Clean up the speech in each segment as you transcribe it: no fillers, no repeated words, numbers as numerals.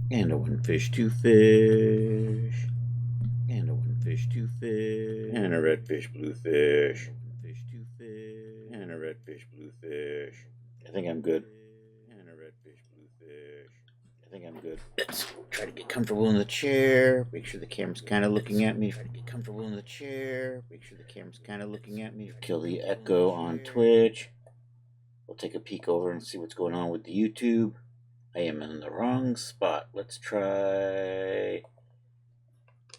And a one fish, two fish. And a one fish, two fish. And a red fish, blue fish. One fish, two fish. And a red fish, blue fish. I think I'm good. And a red fish, blue fish. I think I'm good. Let's try to get comfortable in the chair. Make sure the camera's kind of looking at me. Try to get comfortable in the chair. Make sure the camera's kind of looking at me. Kill the echo on Twitch. We'll take a peek over and see what's going on with the YouTube. I am in the wrong spot. Let's try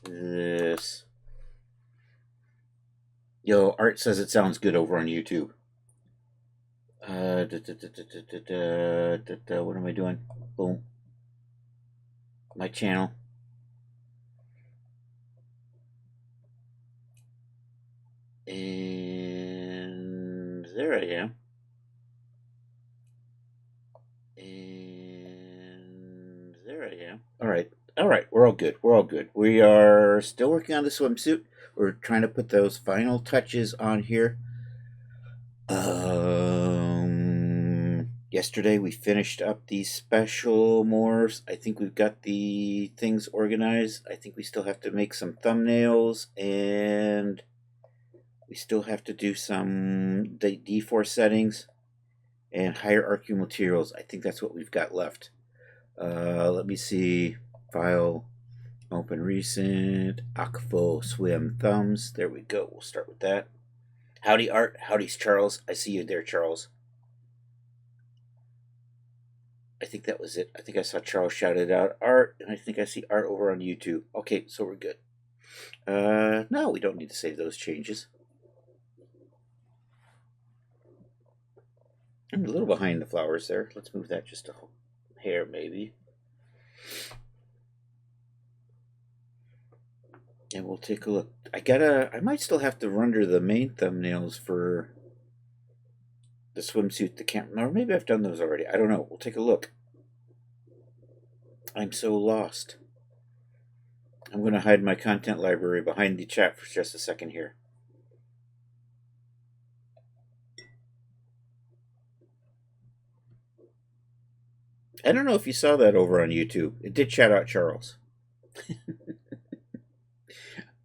this. Yo, Art says it sounds good over on YouTube. What am I doing? Boom. My channel. And there I am. And there I am. All right. We're all good. We are still working on the swimsuit. We're trying to put those final touches on here. Yesterday we finished up these special morphs. I think we've got the things organized. I think we still have to make some thumbnails, and we still have to do some D4 settings and hierarchical materials. I think that's what we've got left. Let me see. File, open recent, Akvo swim thumbs. There we go. We'll start with that. Howdy, Art. Howdy's Charles. I see you there, Charles. I think that was it. I think I saw Charles shouted out Art, and I think I see Art over on YouTube. Okay, so we're good. No, we don't need to save those changes. I'm a little behind the flowers there. Let's move that just a hair, maybe. And we'll take a look. I might still have to render the main thumbnails for the swimsuit, the camera, or maybe I've done those already. I don't know. We'll take a look. I'm so lost. I'm going to hide my content library behind the chat for just a second here. I don't know if you saw that over on YouTube. It did shout out Charles.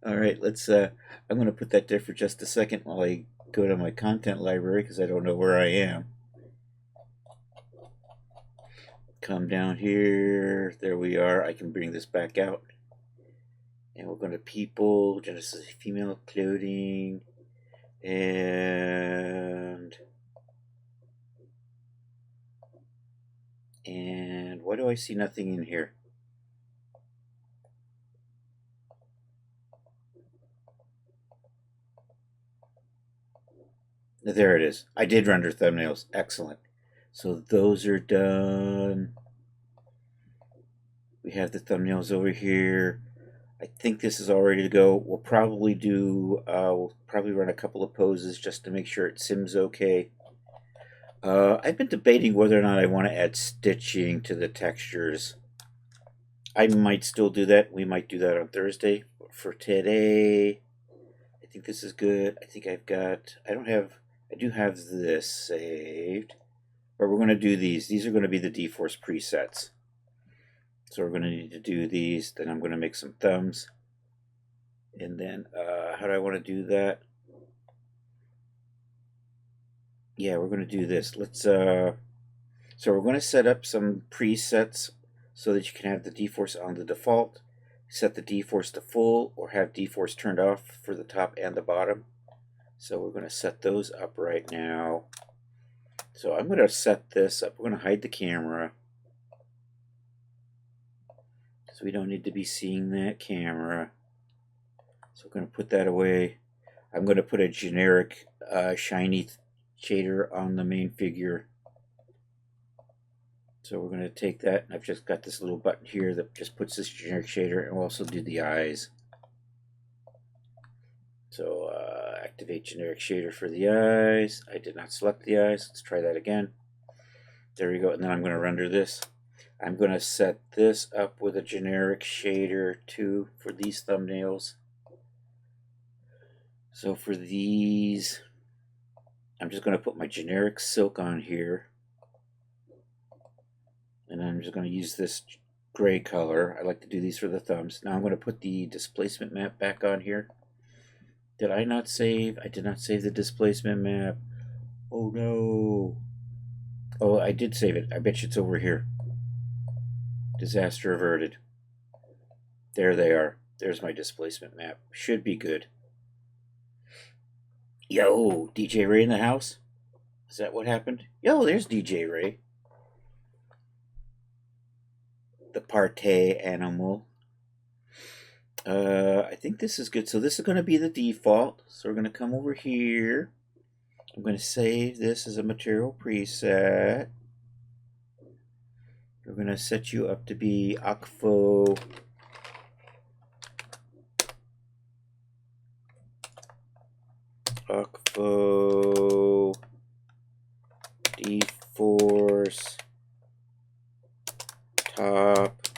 All right, let's. I'm going to put that there for just a second while I go to my content library because I don't know where I am. Come down here. There we are. I can bring this back out. And we're going to people, Genesis female clothing, and why do I see nothing in here? There it is. I did render thumbnails. Excellent. So those are done. We have the thumbnails over here. I think this is all ready to go. We'll probably run a couple of poses just to make sure it sims okay. I've been debating whether or not I want to add stitching to the textures. I might still do that. We might do that on Thursday. But for today, I think this is good. I think I do have this saved. But we're going to do these. These are going to be the D-Force presets. So we're going to need to do these. Then I'm going to make some thumbs. And then, how do I want to do that? Yeah, we're going to do this. So we're going to set up some presets so that you can have the D-Force on the default. Set the D-Force to full or have D-Force turned off for the top and the bottom. So we're going to set those up right now. So I'm going to set this up. We're going to hide the camera. So we don't need to be seeing that camera. So we're going to put that away. I'm going to put a generic shiny shader on the main figure. So we're going to take that. I've just got this little button here that just puts this generic shader, and we'll also do the eyes. So activate generic shader for the eyes. I did not select the eyes. Let's try that again. There we go. And then I'm going to render this. I'm going to set this up with a generic shader too for these thumbnails. So for these, I'm just going to put my generic silk on here. And I'm just going to use this gray color. I like to do these for the thumbs. Now I'm going to put the displacement map back on here. Did I not save? I did not save the displacement map. Oh no. Oh, I did save it. I bet you it's over here. Disaster averted. There they are. There's my displacement map. Should be good. Yo, DJ Ray in the house? Is that what happened? Yo, there's DJ Ray. The partay animal. I think this is good. So this is going to be the default. So we're going to come over here. I'm going to save this as a material preset. We're going to set you up to be Akfo. Akfo. D-Force. Top.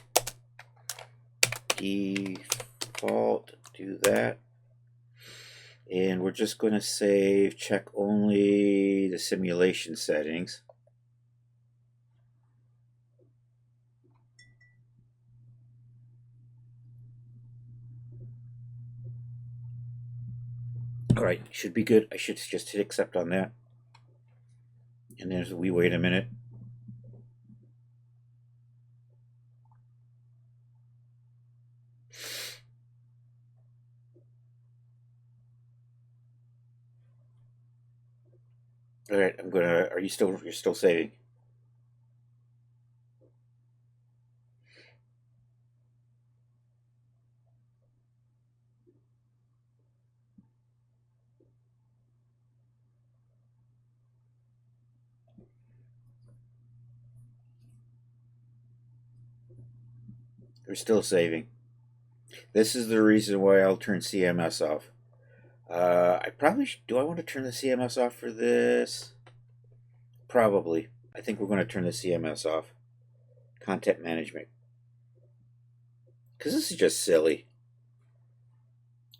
Default. Do that. And we're just going to save, check only the simulation settings. All right, should be good. I should just hit accept on that. And there's we wait a minute. All right, I'm gonna. Are you still? You're still saving? We're still saving. This is the reason why I'll turn CMS off. I probably do. I want to turn the CMS off for this. Probably. I think we're going to turn the CMS off. Content management. Because this is just silly.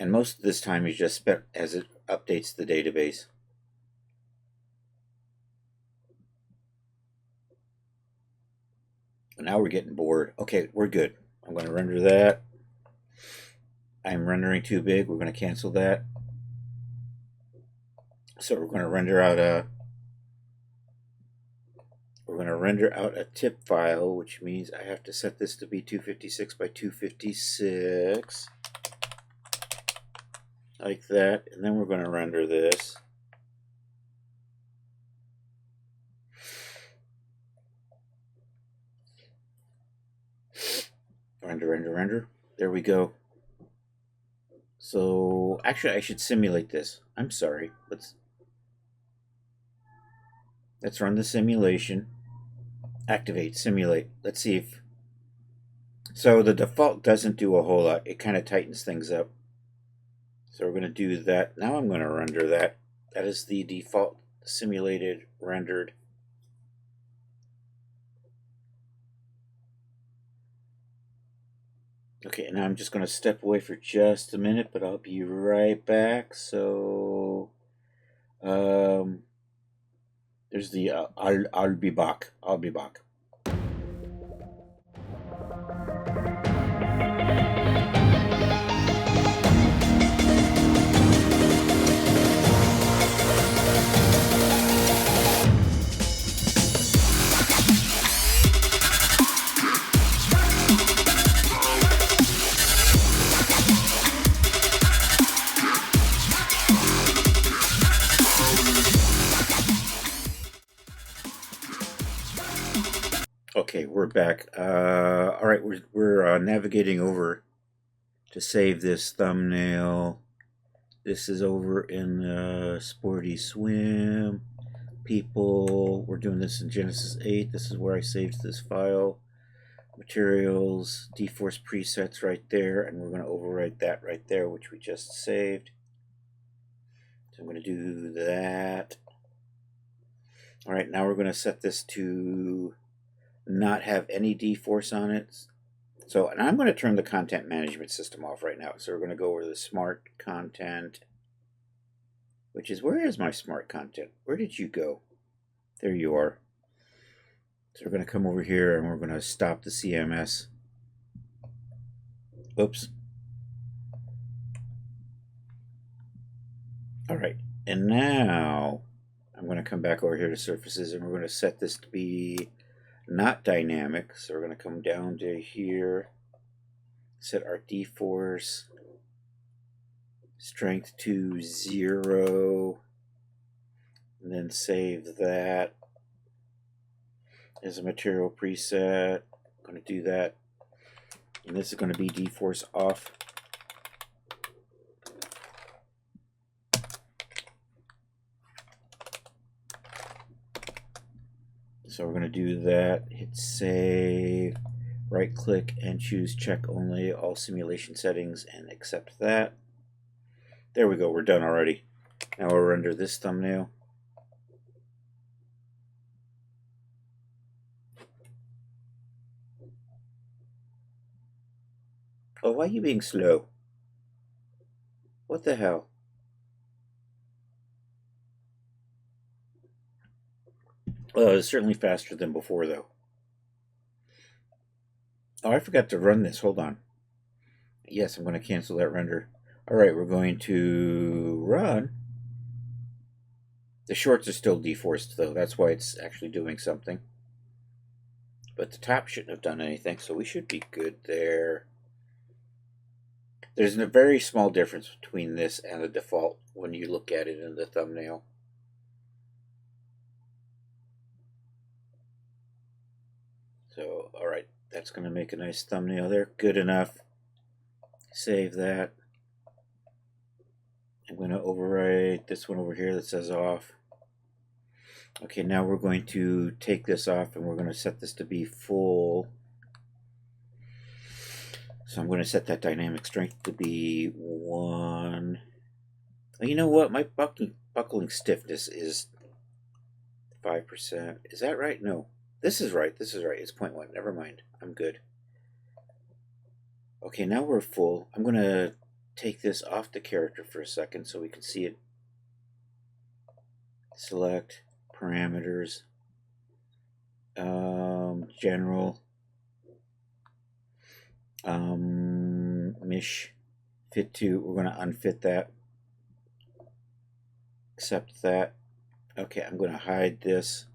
And most of this time is just spent as it updates the database. Now we're getting bored. Okay, we're good. I'm going to render that. I'm rendering too big. We're going to cancel that. So we're going to render out a tip file, which means I have to set this to be 256 by 256. Like that. And then we're going to render this. Render. There we go. So, actually, I should simulate this. I'm sorry. Let's run the simulation. Activate, simulate. Let's see if... So, the default doesn't do a whole lot. It kind of tightens things up. So, we're going to do that. Now I'm going to render that. That is the default simulated rendered. Okay, now I'm just going to step away for just a minute, but I'll be right back. So, there's the I'll be back. I'll be back. Okay, we're back. All right, we're navigating over to save this thumbnail. This is over in Sporty Swim. People, we're doing this in Genesis 8. This is where I saved this file. Materials, D-Force presets right there, and we're going to overwrite that right there, which we just saved. So I'm going to do that. All right, now we're going to set this to not have any D-Force on it. So, and I'm going to turn the content management system off right now. So we're going to go over to the smart content, which is, where is my smart content? Where did you go? There you are. So we're going to come over here and we're going to stop the CMS. Oops. All right, and now I'm going to come back over here to surfaces, and we're going to set this to be not dynamic. So we're going to come down to here, set our D-force strength to 0, and then save that as a material preset. I'm going to do that, and this is going to be D-force off. So we're going to do that, hit save, right click and choose check only all simulation settings and accept that. There we go, we're done already. Now we'll render this thumbnail. Oh, why are you being slow? What the hell? It's certainly faster than before though. Oh, I forgot to run this, hold on. Yes, I'm going to cancel that render. Alright, we're going to run. The shorts are still deforced though, that's why it's actually doing something. But the top shouldn't have done anything, so we should be good there. There's a very small difference between this and the default when you look at it in the thumbnail. So, alright, that's going to make a nice thumbnail there. Good enough. Save that. I'm going to overwrite this one over here that says off. Okay, now we're going to take this off and we're going to set this to be full. So I'm going to set that dynamic strength to be 1. You know what? My buckling stiffness is 5%. Is that right? No. This is right. This is right. It's 0.1. Never mind. I'm good. Okay, now we're full. I'm going to take this off the character for a second so we can see it. Select parameters. General. Mesh. Fit to. We're going to unfit that. Accept that. Okay, I'm going to hide this.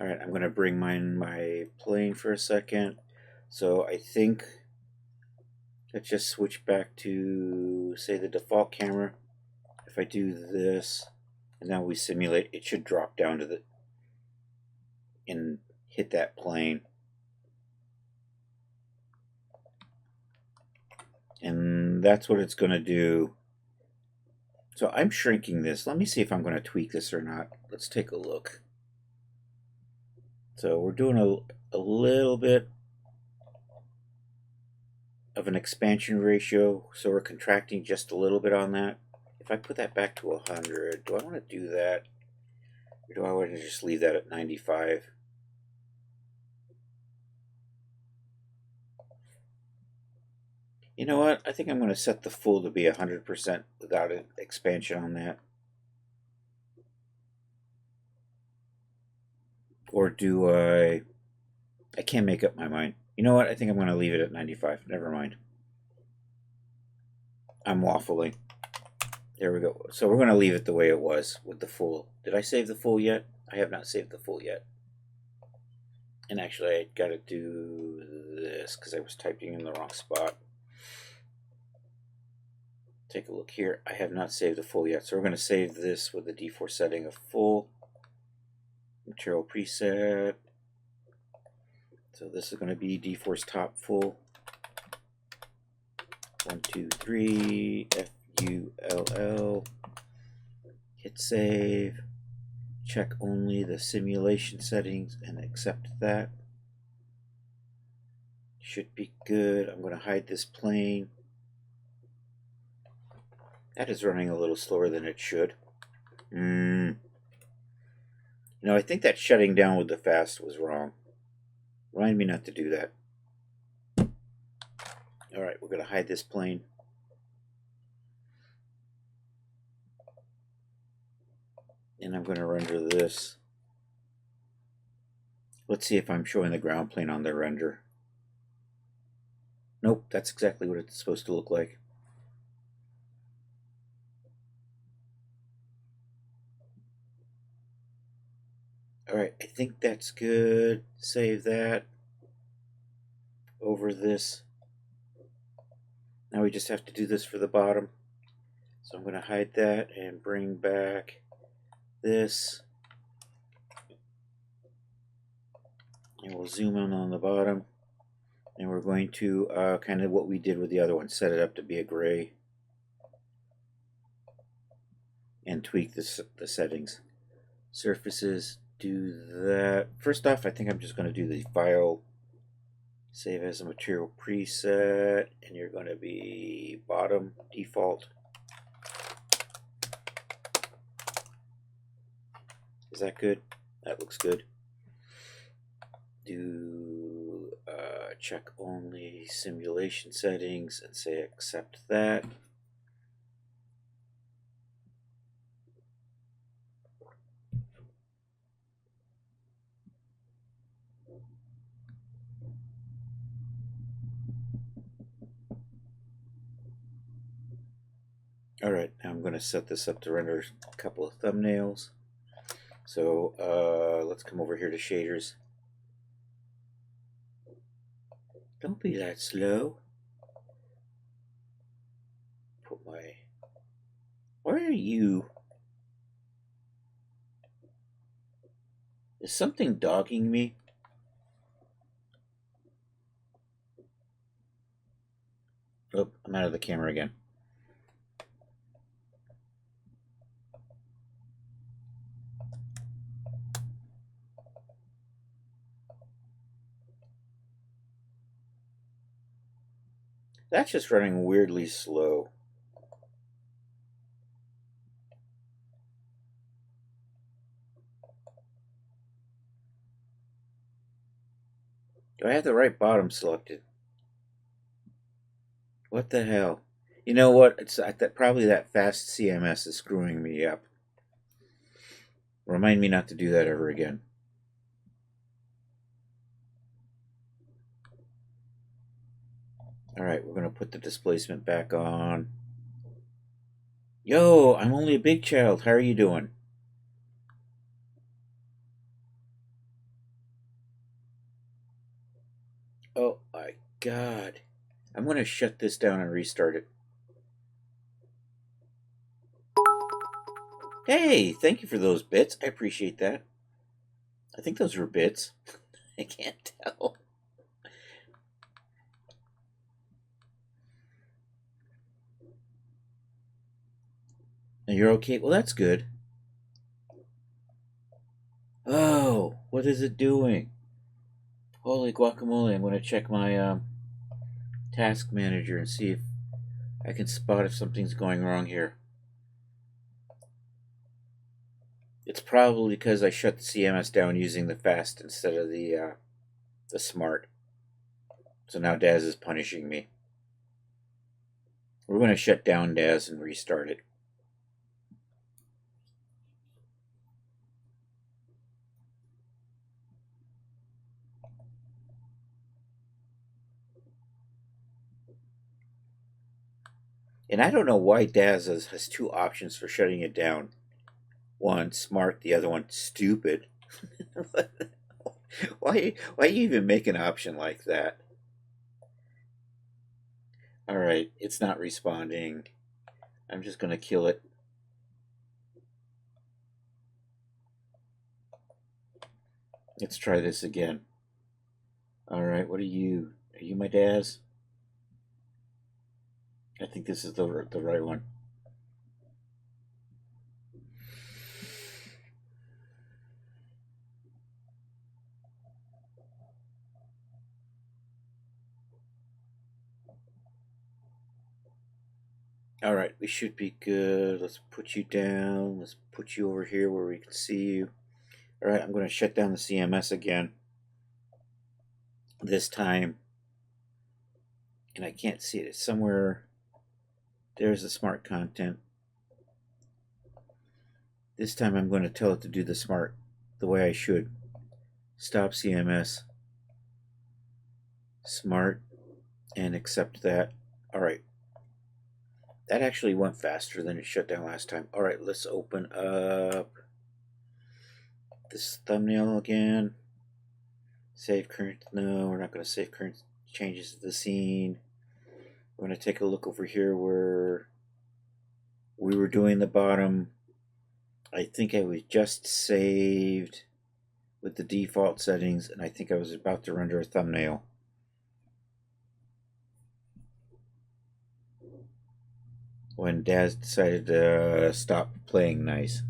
Alright, I'm going to bring my plane for a second. So I think, let's just switch back to, say, the default camera. If I do this, and now we simulate, it should drop down to the, and hit that plane. And that's what it's going to do. So I'm shrinking this. Let me see if I'm going to tweak this or not. Let's take a look. So we're doing a little bit of an expansion ratio, so we're contracting just a little bit on that. If I put that back to 100, do I want to do that? Or do I want to just leave that at 95? You know what? I think I'm going to set the full to be 100% without an expansion on that. Or do I can't make up my mind. You know what? I think I'm going to leave it at 95. Never mind. I'm waffling. There we go. So we're going to leave it the way it was with the full. Did I save the full yet? I have not saved the full yet. And actually, I got to do this because I was typing in the wrong spot. Take a look here. I have not saved the full yet. So we're going to save this with the D4 setting of full. Material preset. So this is going to be D-force top full. 1, 2, 3, F-U-L-L. Hit save. Check only the simulation settings and accept that. Should be good. I'm going to hide this plane. That is running a little slower than it should. You know, I think that shutting down with the fast was wrong. Remind me not to do that. Alright, we're going to hide this plane. And I'm going to render this Let's see if I'm showing the ground plane on the render. Nope, that's exactly what it's supposed to look like. Alright, I think that's good. Save that over this. Now we just have to do this for the bottom. So I'm going to hide that and bring back this. And we'll zoom in on the bottom. And we're going to kind of what we did with the other one, set it up to be a gray. And tweak the settings. Surfaces, do that. First off, I think I'm just going to do the file, save as a material preset, and you're going to be bottom default. Is that good? That looks good. Do check only simulation settings and say accept that. Alright, now I'm going to set this up to render a couple of thumbnails. So let's come over here to shaders. Don't be that slow. Put my... Where are you? Is something dogging me? Oh, I'm out of the camera again. That's just running weirdly slow. Do I have the right bottom selected? What the hell? You know what? It's probably that fast CMS is screwing me up. Remind me not to do that ever again. Alright, we're going to put the displacement back on. Yo, I'm only a big child. How are you doing? Oh my god. I'm going to shut this down and restart it. Hey, thank you for those bits. I appreciate that. I think those were bits. I can't tell. And you're okay? Well, that's good. Oh, what is it doing? Holy guacamole, I'm going to check my task manager and see if I can spot if something's going wrong here. It's probably because I shut the CMS down using the fast instead of the smart. So now Daz is punishing me. We're going to shut down Daz and restart it. And I don't know why Daz has two options for shutting it down. One, smart, the other one, stupid. Why you even make an option like that? Alright, it's not responding. I'm just going to kill it. Let's try this again. Alright, what are you? Are you my Daz? I think this is the right one. Alright, we should be good. Let's put you down. Let's put you over here where we can see you. Alright, I'm going to shut down the CMS again. This time. And I can't see it. It's somewhere. There's the smart content. This time I'm going to tell it to do the smart the way I should. Stop CMS. Smart. And accept that. Alright. That actually went faster than it shut down last time. Alright, let's open up this thumbnail again. Save current. No, we're not going to save current changes to the scene. We're going to take a look over here where we were doing the bottom. I think I was just saved with the default settings, and I think I was about to render a thumbnail. When Daz decided to stop playing nice.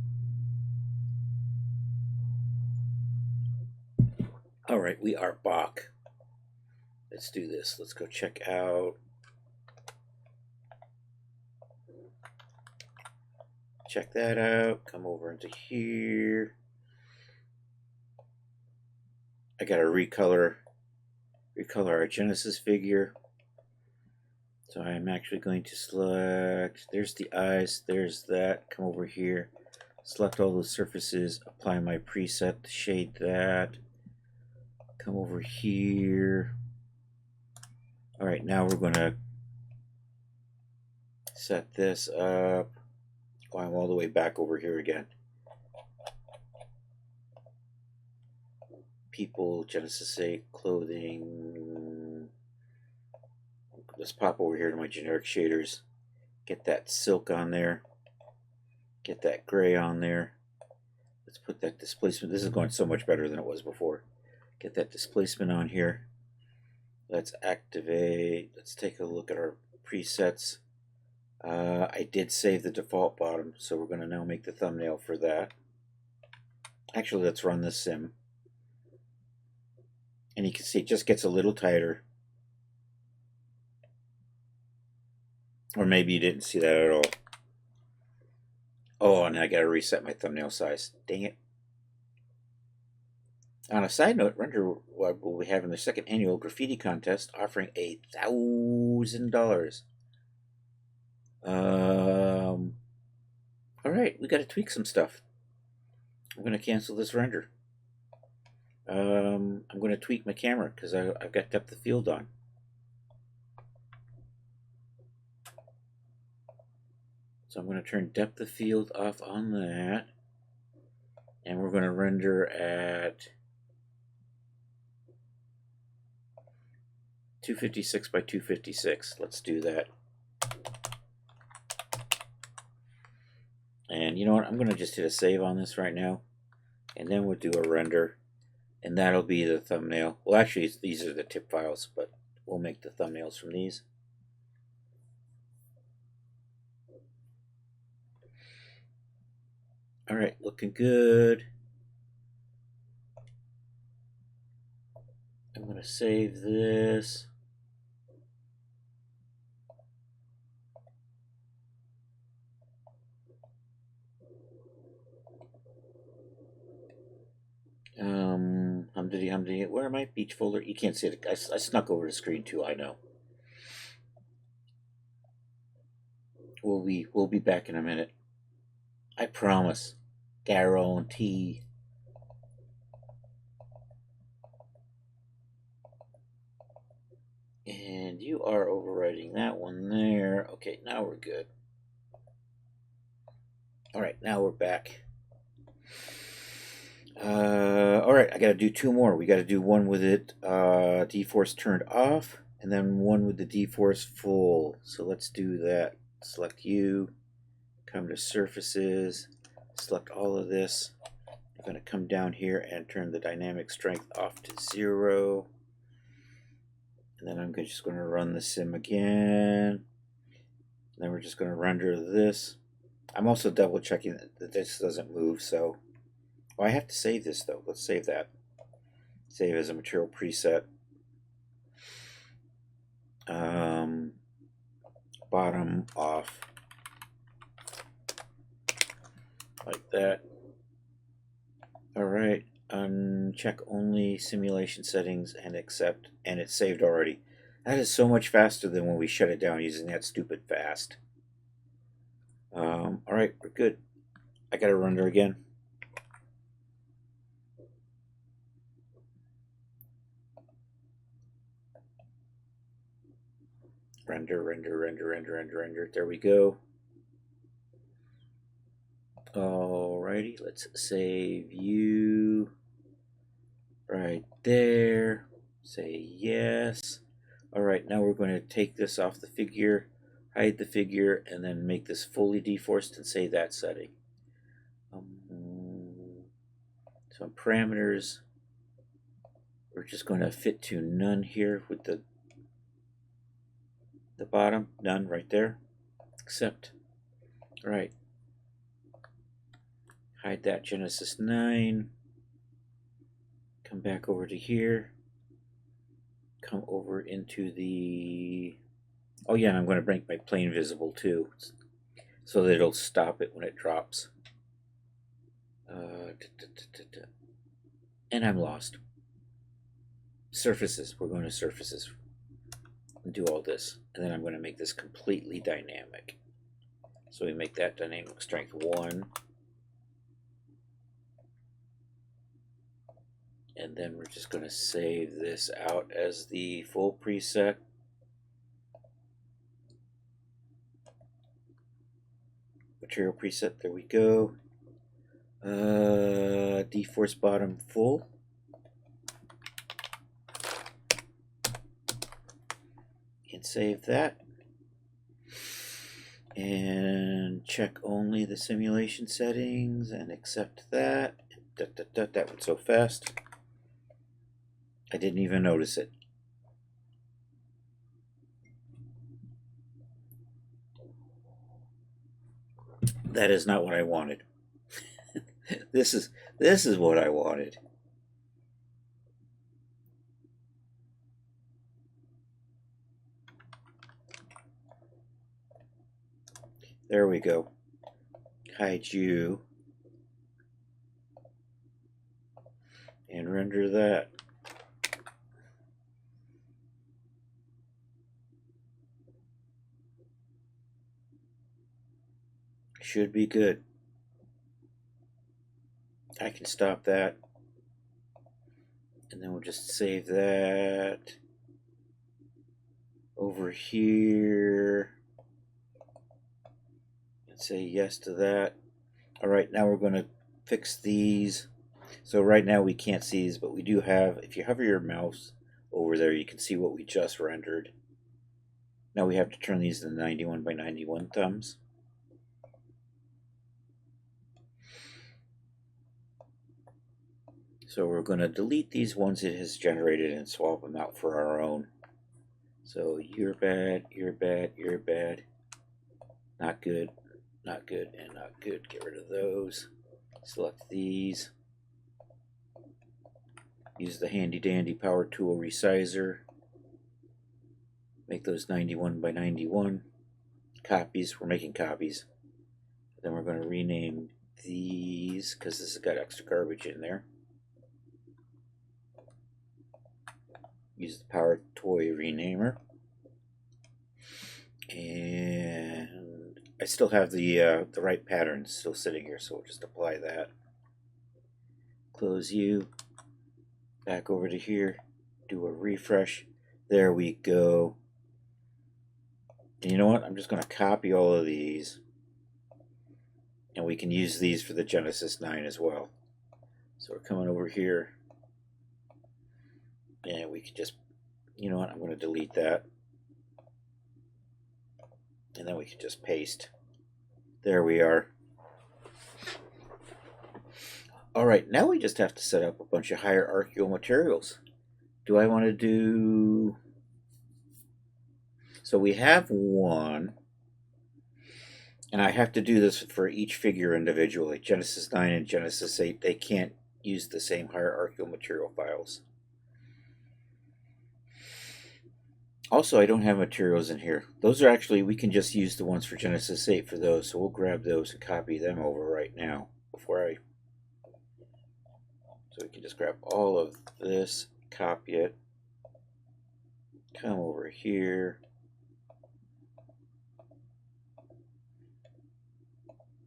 Alright, we are back. Let's do this. Let's go check out. Check that out. Come over into here. I gotta recolor our Genesis figure. So I'm actually going to select, there's the eyes, there's that, come over here, select all those surfaces, apply my preset to shade that, come over here. Alright, now we're going to set this up. Oh, I'm all the way back over here again. People, Genesis 8, clothing. Let's pop over here to my generic shaders. Get that silk on there. Get that gray on there. Let's put that displacement. This is going so much better than it was before. Get that displacement on here. Let's activate. Let's take a look at our presets. I did save the default bottom, so we're going to now make the thumbnail for that. Actually, let's run this sim. And you can see it just gets a little tighter. Or maybe you didn't see that at all. Oh, and I gotta reset my thumbnail size. Dang it. On a side note, Render will be having their second annual graffiti contest offering $1,000. Alright, we gotta tweak some stuff. I'm gonna cancel this render. I'm gonna tweak my camera because I've got depth of field on. So I'm going to turn depth of field off on that. And we're going to render at 256 by 256. Let's do that. And you know what? I'm going to just hit a save on this right now. And then we'll do a render. And that'll be the thumbnail. Well, actually, these are the tip files, but we'll make the thumbnails from these. Alright, looking good. I'm going to save this. Humdidy. Where am I? Beach folder? You can't see it. I snuck over the screen too, I know. We'll be back in a minute. I promise. Guarantee. And you are overwriting that one there. Okay, now we're good. Alright, now we're back. Alright, I gotta do two more. We gotta do one with it D-force turned off, and then one with the D-force full. So let's do that. Select you, come to surfaces, select all of this. I'm going to come down here and turn the dynamic strength off to 0. And then I'm just going to run the sim again. And then we're just going to render this. I'm also double checking that this doesn't move, so I have to save this though. Let's save that. Save as a material preset. Bottom off. Like that. Alright, uncheck only simulation settings and accept, and it's saved already. That is so much faster than when we shut it down using that stupid fast. Alright, we're good. I gotta render again. Render, render, render, render, render, render. There we go. Alrighty, let's save you right there. Say yes. Alright, now we're going to take this off the figure, hide the figure, and then make this fully deforced and save that setting. So parameters, we're just going to fit to none here with the bottom, none right there, accept. All right, hide that Genesis 9, come back over to here, come over into the, oh yeah, and I'm going to make my plane visible too, so that it'll stop it when it drops. And I'm lost. Surfaces, we're going to surfaces and do all this, and then I'm going to make this completely dynamic. So we make that dynamic strength 1, and then we're just going to save this out as the full preset. Material preset, there we go. Deforce bottom full. And save that. And check only the simulation settings and accept that. That went so fast. I didn't even notice it. That is not what I wanted. This is what I wanted. There we go. Hide you. And render that. Should be good. I can stop that. And then we'll just save that over here. Say yes to that. All right, now we're going to fix these. So right now we can't see these, but we do have, if you hover your mouse over there, you can see what we just rendered. Now we have to turn these to 91 by 91 thumbs. So we're going to delete these ones it has generated and swap them out for our own. So you're bad, you're bad, you're bad. Not good. Not good and not good. Get rid of those. Select these. Use the handy dandy power tool resizer. Make those 91 by 91 copies. We're making copies. Then we're going to rename these because this has got extra garbage in there. Use the power toy renamer. And I still have the right patterns still sitting here, so we'll just apply that. Close you. Back over to here. Do a refresh. There we go. And you know what? I'm just going to copy all of these. And we can use these for the Genesis 9 as well. So we're coming over here. And we can just, you know what? I'm going to delete that. And then we can just paste. There we are. Alright, now we just have to set up a bunch of hierarchical materials. Do I want to do... So we have one. And I have to do this for each figure individually. Genesis 9 and Genesis 8, they can't use the same hierarchical material files. Also, I don't have materials in here. Those are actually, we can just use the ones for Genesis 8 for those. So we'll grab those and copy them over right now before I... So we can just grab all of this, copy it, come over here.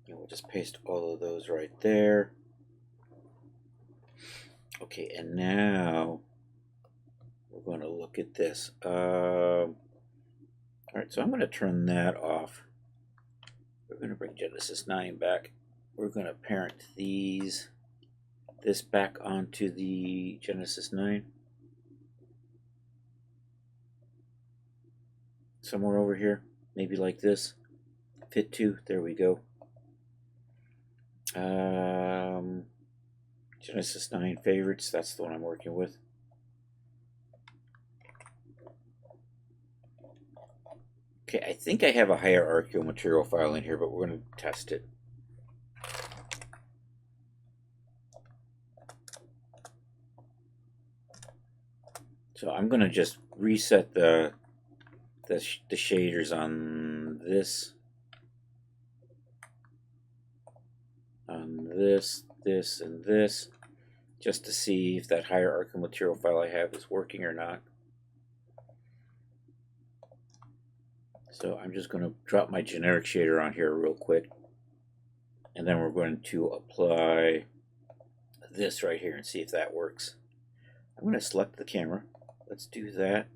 And we'll just paste all of those right there. Okay, and now look at this. All right, so I'm going to turn that off. We're going to bring Genesis 9 back. We're going to parent this back onto the Genesis 9. Somewhere over here, maybe like this. Fit to, there we go. Genesis 9 favorites, that's the one I'm working with. Okay, I think I have a hierarchical material file in here, but we're going to test it. So I'm going to just reset the shaders on this, this, and this, just to see if that hierarchical material file I have is working or not. So I'm just going to drop my generic shader on here real quick, and then we're going to apply this right here and see if that works. I'm going to select the camera. Let's do that.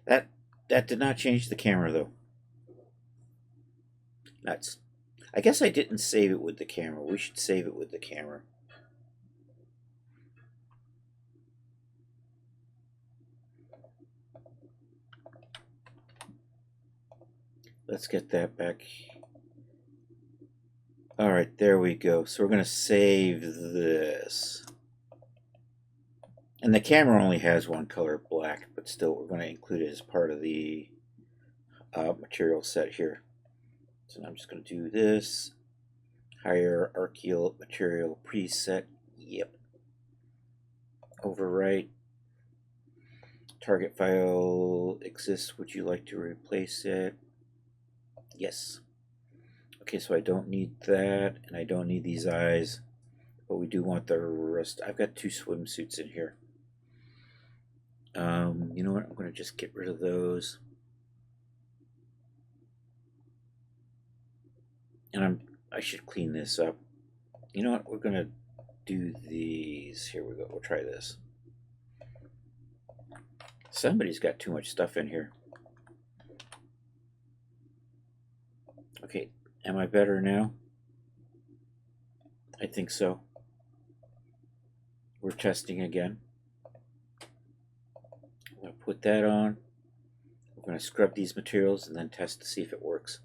That did not change the camera though. Nuts. I guess I didn't save it with the camera. We should save it with the camera. Let's get that back. All right, there we go. So we're going to save this. And the camera only has one color, black, but still we're going to include it as part of the material set here. So I'm just going to do this. Hierarchical Material preset. Yep. Overwrite. Target file exists. Would you like to replace it? Yes. Okay, so I don't need that, and I don't need these eyes, but we do want the rest. I've got 2 swimsuits in here. You know what? I'm going to just get rid of those. And I should clean this up. You know what? We're going to do these. Here we go. We'll try this. Somebody's got too much stuff in here. Okay, am I better now? I think so. We're testing again. I'm going to put that on. We're going to scrub these materials and then test to see if it works.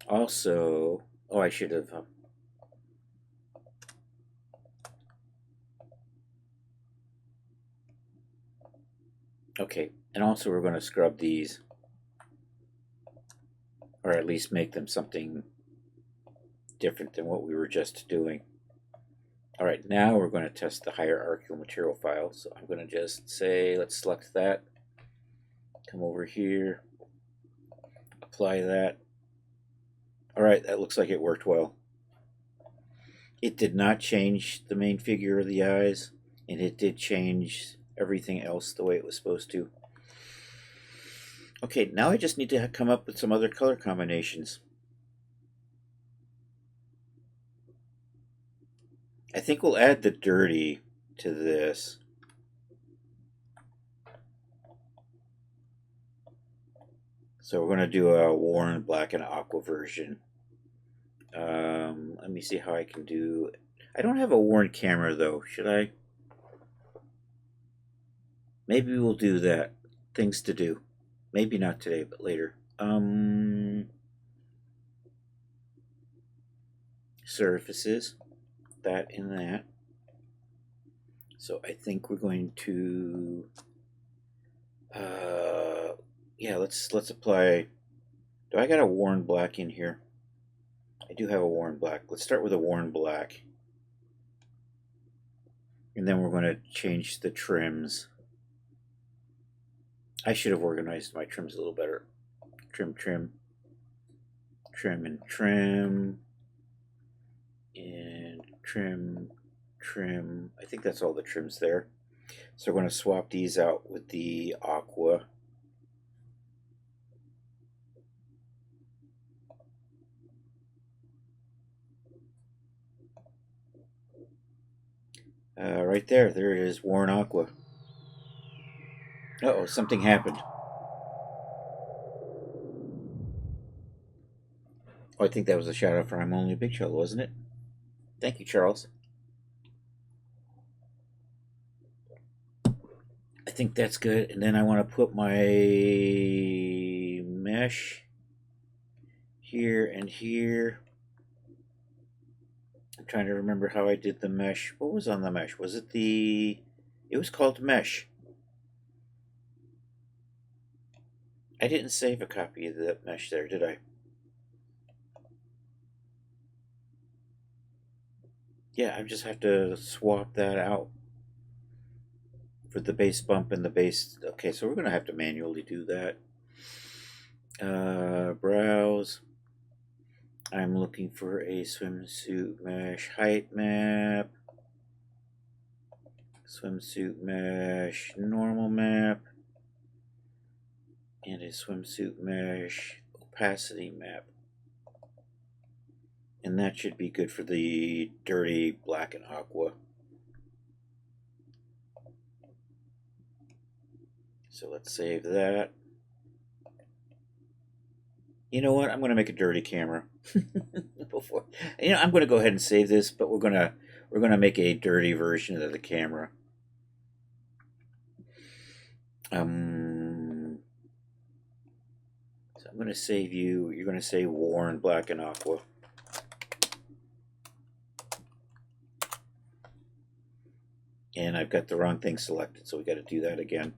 Also, oh, I should have. Okay, and also we're going to scrub these, or at least make them something different than what we were just doing. All right, now we're going to test the hierarchical material file. So I'm going to just say, let's select that, come over here, apply that. All right, that looks like it worked well. It did not change the main figure of the eyes, and it did change everything else the way it was supposed to. Okay, now I just need to come up with some other color combinations. I think we'll add the dirty to this. So we're going to do a worn black and aqua version. Let me see how I can do. I don't have a worn camera though. Should I? Maybe we'll do that. Things to do. Maybe not today, but later. Surfaces. That and that. So I think we're going to. Yeah, let's apply. Do I got a worn black in here? I do have a worn black. Let's start with a worn black. And then we're going to change the trims. I should have organized my trims a little better. Trim, trim, trim, and trim, and trim, trim. I think that's all the trims there. So we're going to swap these out with the aqua. Right there. There it is, worn aqua. Uh-oh, something happened. Oh, I think that was a shout out for I'm Only a Big Show, wasn't it? Thank you, Charles. I think that's good. And then I want to put my mesh here and here. I'm trying to remember how I did the mesh. What was on the mesh? Was it the... It was called mesh. I didn't save a copy of that mesh there, did I? Yeah, I just have to swap that out for the base bump and the base. Okay, so we're going to have to manually do that. Browse. I'm looking for a swimsuit mesh height map. Swimsuit mesh normal map. And a swimsuit mesh opacity map. And that should be good for the dirty black and aqua. So let's save that. You know what? I'm going to make a dirty camera. Before, I'm going to go ahead and save this, but we're going to make a dirty version of the camera. So I'm going to save you. You're going to say worn black and aqua. And I've got the wrong thing selected, so we got to do that again.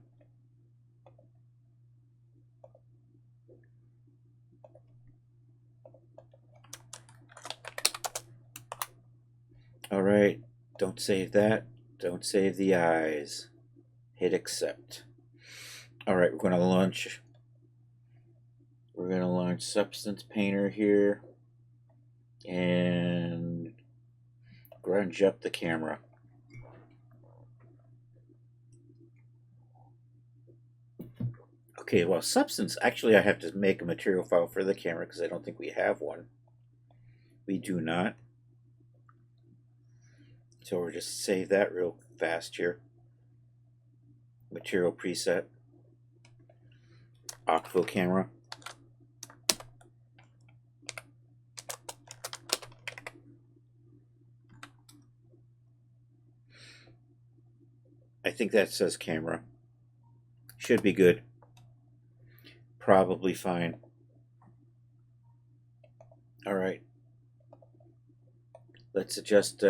All right, don't save that. Don't save the eyes. Hit accept. All right, we're going to launch. We're going to launch Substance Painter here and grunge up the camera. Okay, well, Substance, actually I have to make a material file for the camera because I don't think we have one. We do not. So we'll just save that real fast here. Material preset. Octo camera. I think that says camera. Should be good. Probably fine. All right. Let's adjust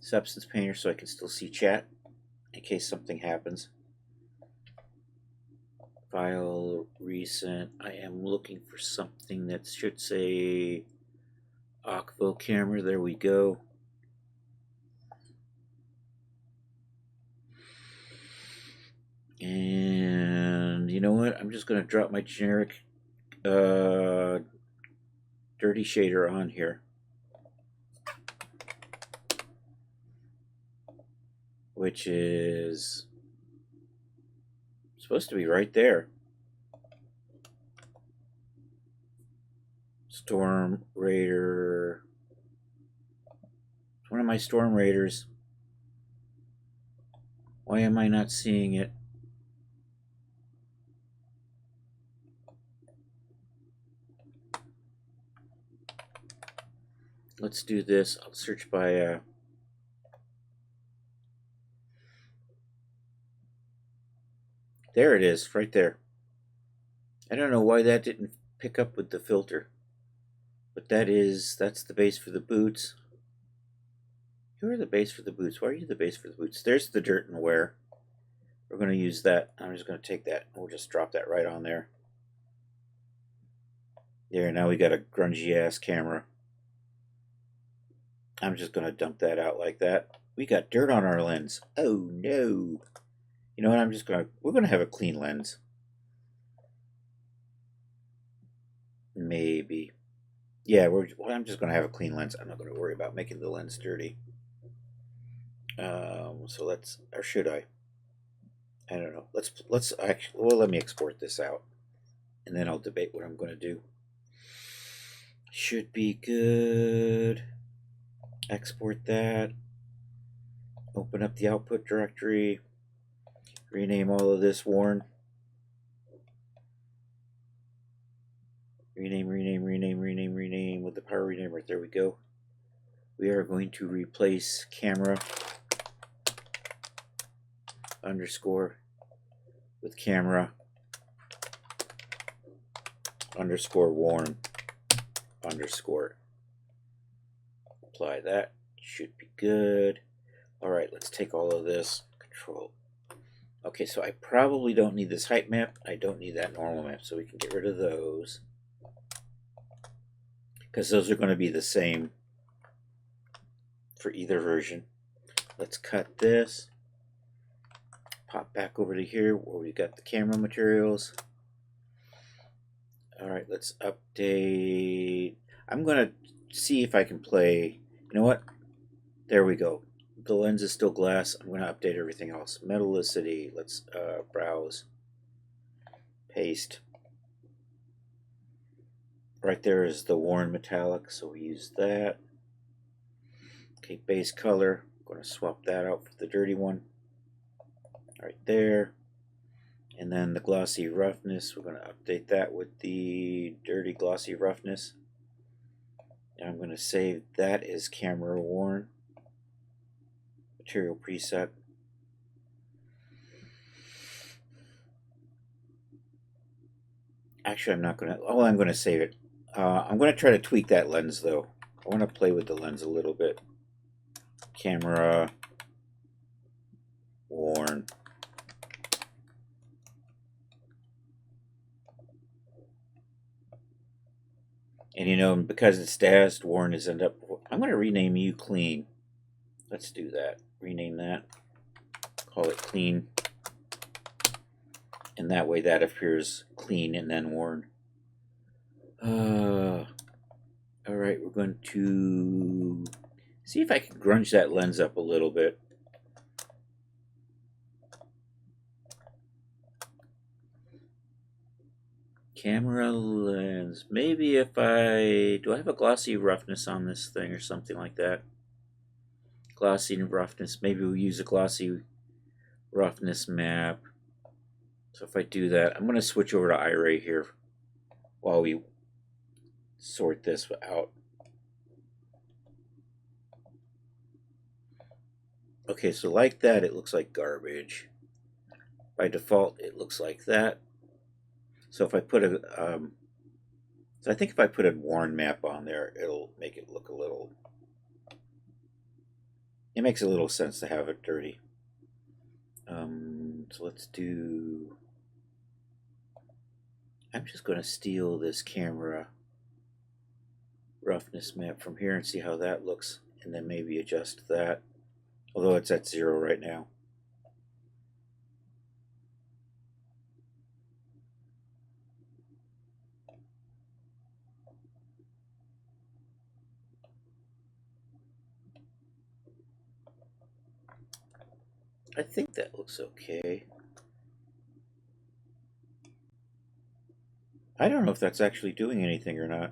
Substance Painter so I can still see chat in case something happens. File recent. I am looking for something that should say Ocvo camera. There we go. And you know what? I'm just going to drop my generic dirty shader on here, which is supposed to be right there. Storm Raider. It's one of my Storm Raiders. Why am I not seeing it? Let's do this. I'll search by there it is, right there. I don't know why that didn't pick up with the filter. But that's the base for the boots. You're the base for the boots. Why are you the base for the boots? There's the dirt and wear. We're going to use that. I'm just going to take that. We'll just drop that right on there. There, now we got a grungy ass camera. I'm just going to dump that out like that. We got dirt on our lens. Oh no. You know what? We're going to have a clean lens. Maybe. Yeah, I'm just going to have a clean lens. I'm not going to worry about making the lens dirty. So or should I? I don't know. Let's actually, well, let me export this out, and then I'll debate what I'm going to do. Should be good. Export that. Open up the output directory. Rename all of this Warren. Rename with the power renamer. There we go. We are going to replace camera underscore with camera underscore Warren underscore. Apply that. Should be good. All right, let's take all of this. Control. Okay, so I probably don't need this height map. I don't need that normal map, so we can get rid of those, because those are going to be the same for either version. Let's cut this. Pop back over to here where we got the camera materials. All right, let's update. I'm going to see if I can play. You know what? There we go. The lens is still glass. I'm going to update everything else. Metallicity. Let's browse. Paste. Right there is the Warren metallic, so we use that. Okay, base color. I'm going to swap that out for the dirty one. Right there. And then the glossy roughness, we're going to update that with the dirty glossy roughness. And I'm going to save that as camera Warren. Material preset. Actually, I'm not going to. Oh, I'm going to save it. I'm going to try to tweak that lens though. I want to play with the lens a little bit. Camera Warren. And you know, because it's Daz, Warren is end up. I'm going to rename you Clean. Let's do that. Rename that. Call it Clean. And that way that appears clean and then Warren. Alright, we're going to see if I can grunge that lens up a little bit. Camera lens. Maybe if do I have a glossy roughness on this thing or something like that? Glossy roughness. Maybe we'll use a glossy roughness map. So if I do that, I'm going to switch over to iRay here while we sort this out. Okay, so like that, it looks like garbage. By default, it looks like that. So if I put a, so I think if I put a Warren map on there, it'll make it look a little. It makes a little sense to have it dirty. So let's do. I'm just going to steal this camera roughness map from here and see how that looks, and then maybe adjust that. Although it's at 0 right now. I think that looks okay. I don't know if that's actually doing anything or not.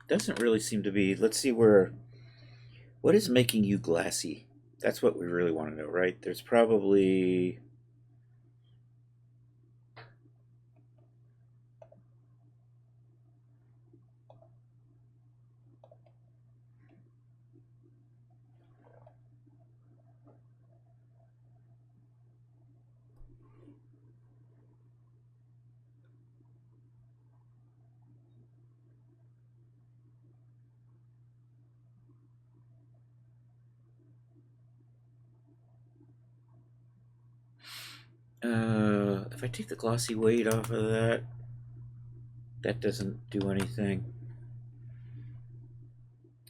Doesn't really seem to be. Let's see what is making you glassy? That's what we really want to know, right? There's probably. If I take the glossy weight off of that, that doesn't do anything.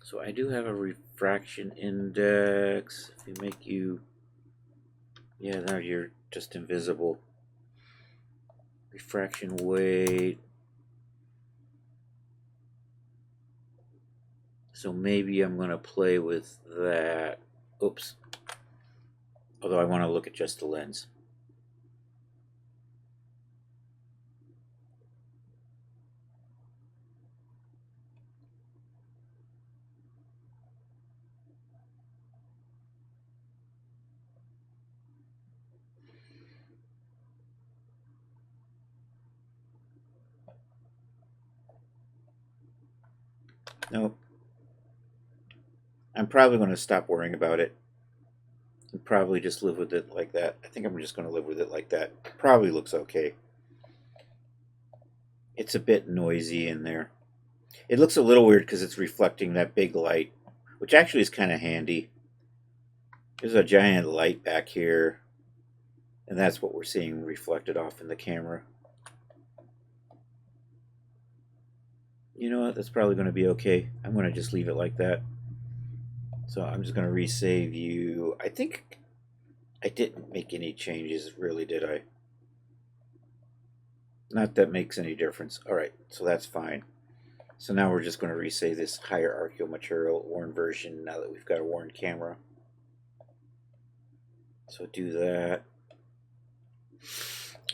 So I do have a refraction index. If we make you, yeah, now you're just invisible. Refraction weight. So maybe I'm going to play with that. Oops. Although I want to look at just the lens. Nope. I'm probably going to stop worrying about it and probably just live with it like that. I think I'm just going to live with it like that. It probably looks okay. It's a bit noisy in there. It looks a little weird because it's reflecting that big light, which actually is kind of handy. There's a giant light back here, and that's what we're seeing reflected off in the camera. You know what? That's probably going to be okay. I'm going to just leave it like that. So I'm just going to resave you. I think I didn't make any changes, really, did I? Not that makes any difference. All right, so that's fine. So now we're just going to resave this Hierarchical Material worn version now that we've got a worn camera. So do that.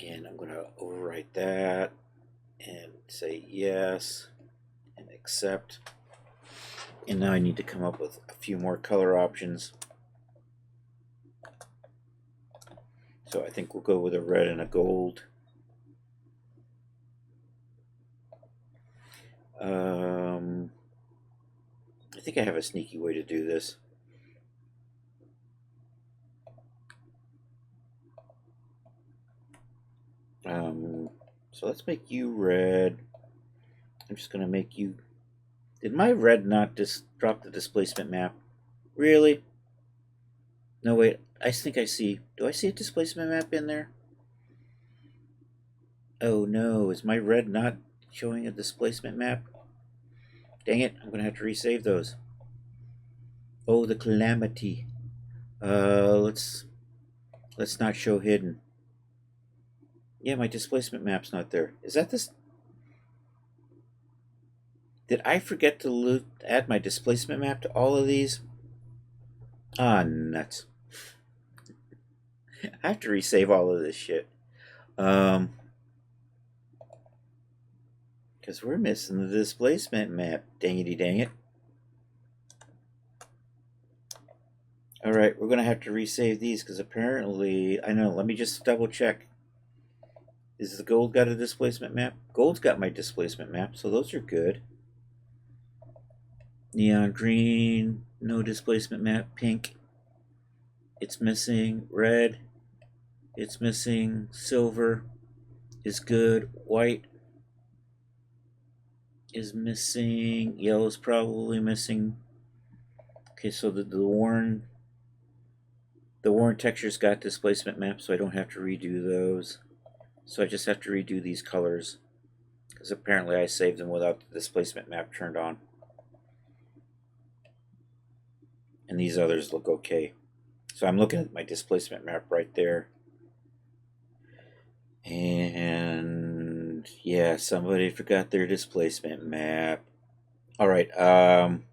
And I'm going to overwrite that and say yes and accept. And now I need to come up with a few more color options. So I think we'll go with a red and a gold. I think I have a sneaky way to do this. So let's make you red. I'm just going to make you... Did my red not just drop the displacement map? Really? No, wait. I think I see... Do I see a displacement map in there? Oh no, is my red not showing a displacement map? Dang it, I'm going to have to resave those. Oh, the calamity. Let's not show hidden. Yeah, my displacement map's not there. Is that this? Did I forget to add my displacement map to all of these? Ah, nuts. I have to resave all of this shit. Because we're missing the displacement map. Dangity dang it. Alright, we're going to have to resave these because apparently... I know, let me just double check. Is the gold got a displacement map? Gold's got my displacement map, so those are good. Neon green, no displacement map. Pink, it's missing. Red, it's missing. Silver is good. White is missing. Yellow's probably missing. Okay, so the worn texture's got displacement maps, so I don't have to redo those. So I just have to redo these colors because apparently I saved them without the displacement map turned on. And these others look okay. So I'm looking at my displacement map right there. And yeah, somebody forgot their displacement map. Alright, I'm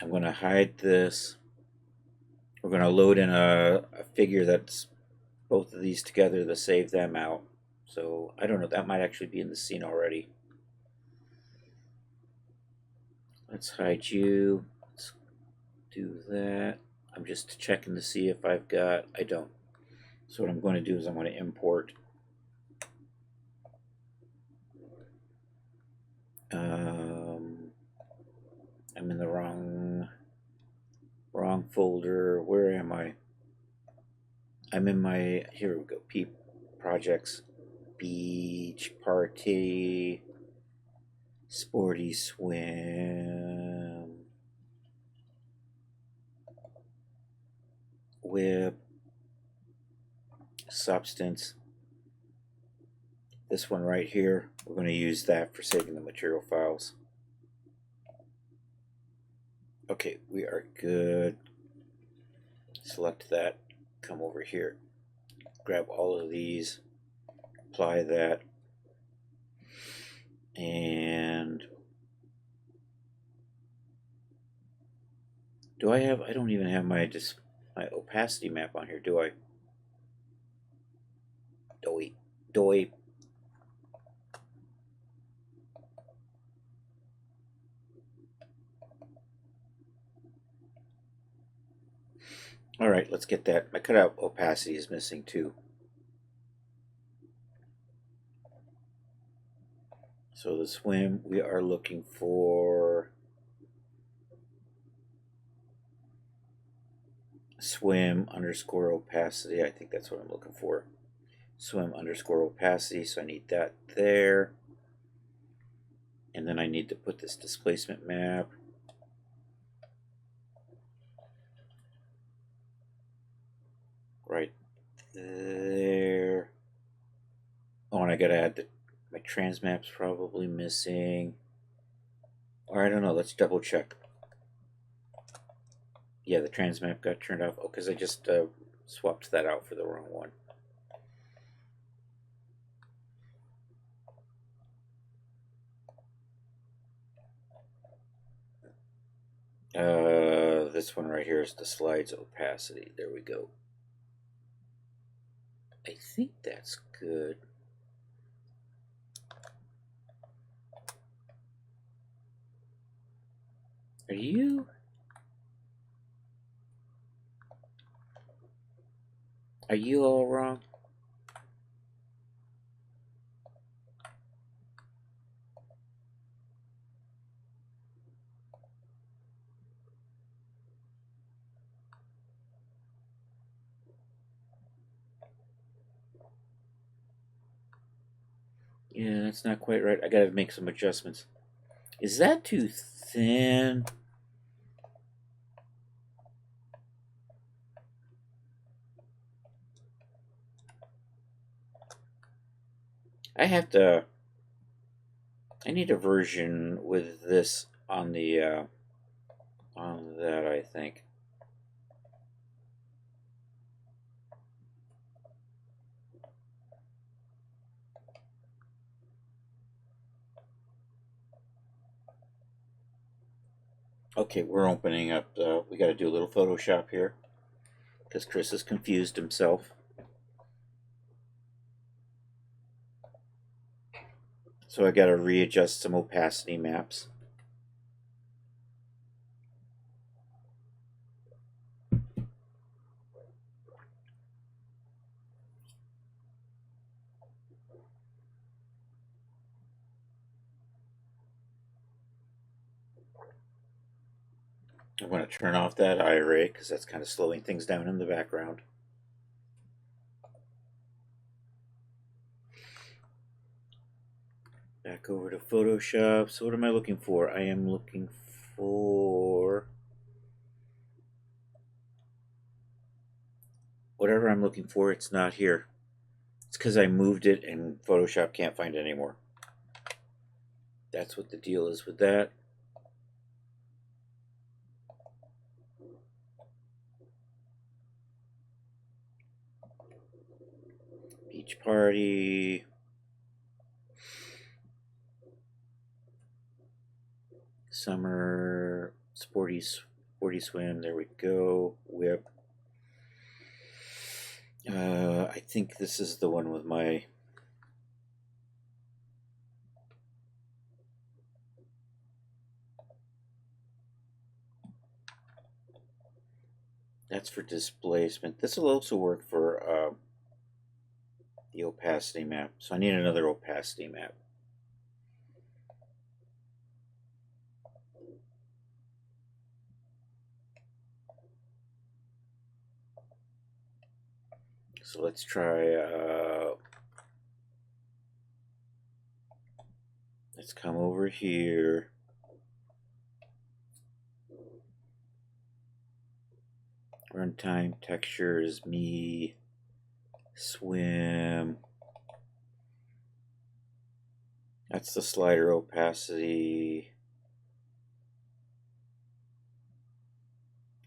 going to hide this. We're going to load in a figure that's both of these together to save them out. So I don't know, that might actually be in the scene already. Let's hide you. Let's do that. I'm just checking to see if I've got... I don't. So what I'm going to do is I'm going to import I'm in the wrong folder. Where am I? I'm in my... Here we go. Peep projects. Beach party. Sporty swim. Whip. Substance. This one right here, we're going to use that for saving the material files. Okay, we are good. Select that, come over here, grab all of these, apply that, and do I have, I don't even have my opacity map on here, do I? Doi. Alright, let's get that. My cutout opacity is missing too. So the swim, we are looking for swim underscore opacity. I think that's what I'm looking for. Swim underscore opacity. So I need that there. And then I need to put this displacement map right there. Oh, and I gotta add my trans map's probably missing. Or I don't know, let's double check. Yeah, the trans map got turned off. Oh, because I just swapped that out for the wrong one. This one right here is the slide's opacity. There we go. I think that's good. Are you all wrong? Yeah, that's not quite right. I gotta make some adjustments. Is that too thin? I need a version with this on the on that, I think. Okay, we're opening up. We got to do a little Photoshop here because Chris has confused himself. So I got to readjust some opacity maps. I'm going to turn off that eye array because that's kind of slowing things down in the background. Back over to Photoshop. So what am I looking for? I am looking for whatever I'm looking for. It's not here. It's because I moved it and Photoshop can't find it anymore. That's what the deal is with that. Beach party. Summer sporty swim. There we go. Whip. I think this is the one with my. That's for displacement. This will also work for the opacity map. So I need another opacity map. So let's try. Let's come over here. Runtime textures, me, swim. That's the slider opacity.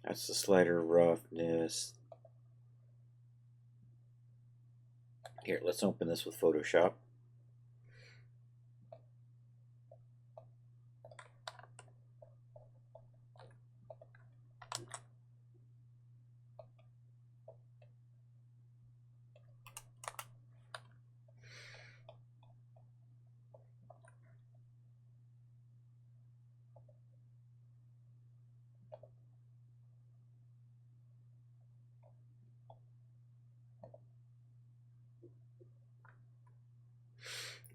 That's the slider roughness. Here, let's open this with Photoshop.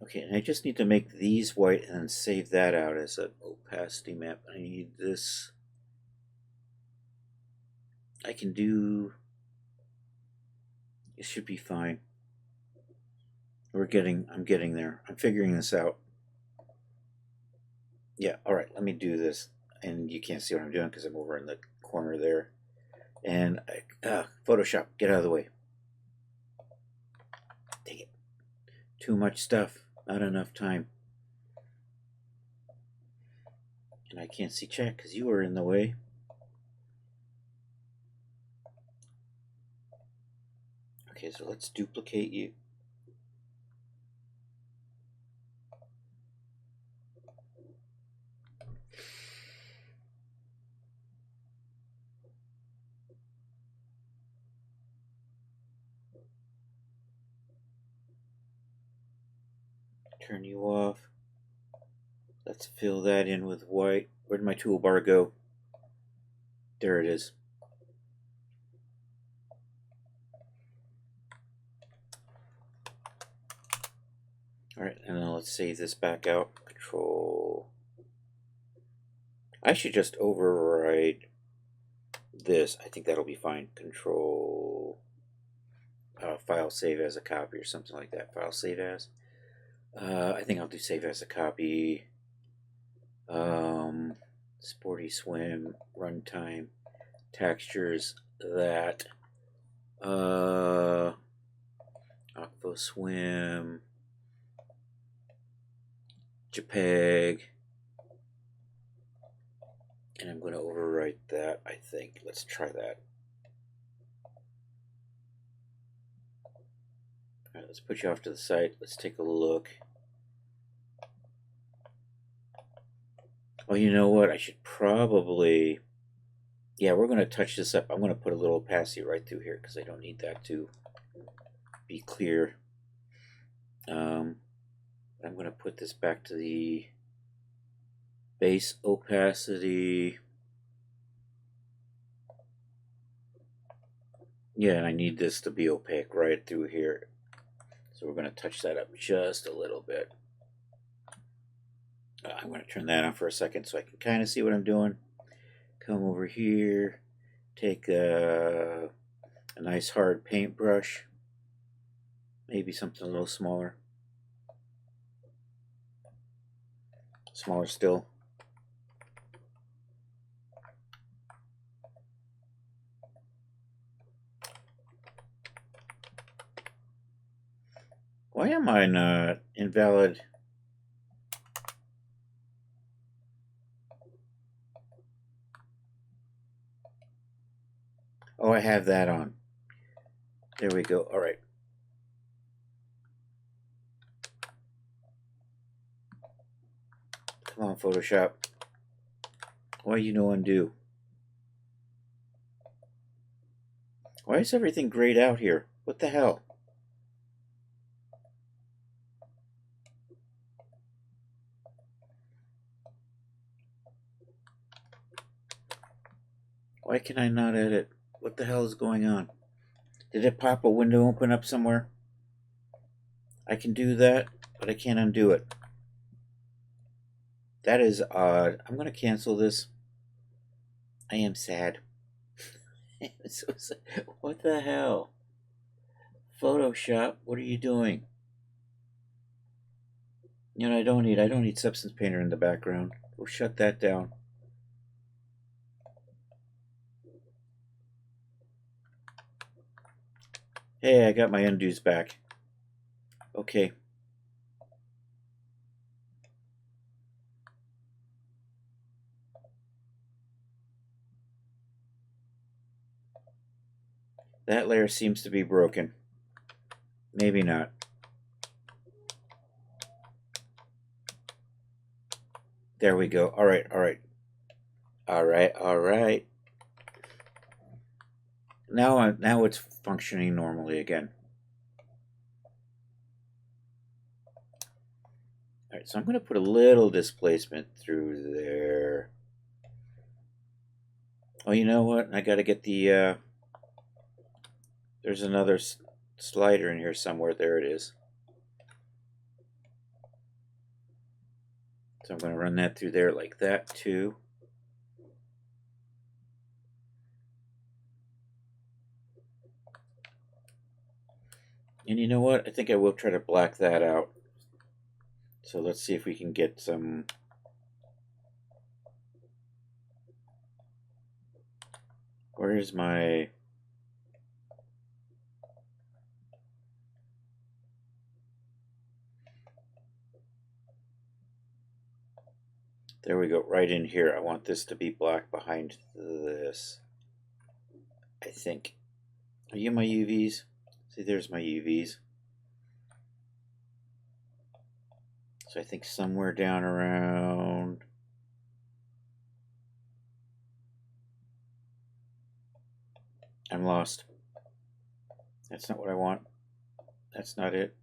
Okay, and I just need to make these white and then save that out as an opacity map. I need this. I can do. It should be fine. I'm getting there. I'm figuring this out. Yeah, all right, let me do this. And you can't see what I'm doing because I'm over in the corner there. And Photoshop, get out of the way. Dang it. Too much stuff, not enough time. And I can't see chat because you were in the way. Okay, so let's duplicate you. Turn you off. Let's fill that in with white. Where'd my toolbar go? There it is. All right, and then let's save this back out. Control. I should just override this. I think that'll be fine. Control. File save as a copy or something like that. File save as. I think I'll do save as a copy. Sporty swim, runtime, textures, that. Aqua swim, JPEG. And I'm going to overwrite that, I think. Let's try that. All right, let's put you off to the side. Let's take a look. Well, you know what? I should probably... Yeah, we're going to touch this up. I'm going to put a little opacity right through here because I don't need that to be clear. I'm going to put this back to the base opacity. Yeah, and I need this to be opaque right through here. So we're going to touch that up just a little bit. I'm going to turn that on for a second so I can kind of see what I'm doing. Come over here, take a nice hard paintbrush, maybe something a little smaller. Smaller still. Why am I not invalid? Oh, I have that on. There we go. All right. Come on, Photoshop. Why you no undo? Why is everything grayed out here? What the hell? Why can I not edit? What the hell is going on? Did it pop a window open up somewhere? I can do that, but I can't undo it. That is odd. I'm going to cancel this. I am sad. So sad. What the hell? Photoshop, what are you doing? You know, I don't need Substance Painter in the background. We'll shut that down. Hey, I got my undos back. Okay. That layer seems to be broken. Maybe not. There we go. All right, all right. All right, all right. Now it's functioning normally again. All right, so I'm going to put a little displacement through there. Oh, you know what? I got to get the... there's another slider in here somewhere. There it is. So I'm going to run that through there like that too. And you know what? I think I will try to black that out. So let's see if we can get some. Where's my. There we go, right in here. I want this to be black behind this. I think. Are you my UVs? See, there's my UVs. So I think somewhere down around. I'm lost. That's not what I want. That's not it.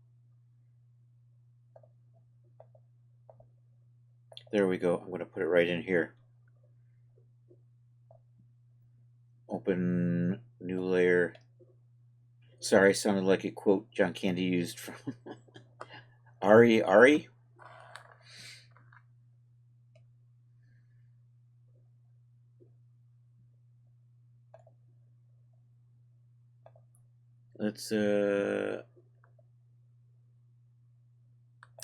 There we go. I'm going to put it right in here. Open new layer. Sorry, sounded like a quote John Candy used from Ari. Let's I'm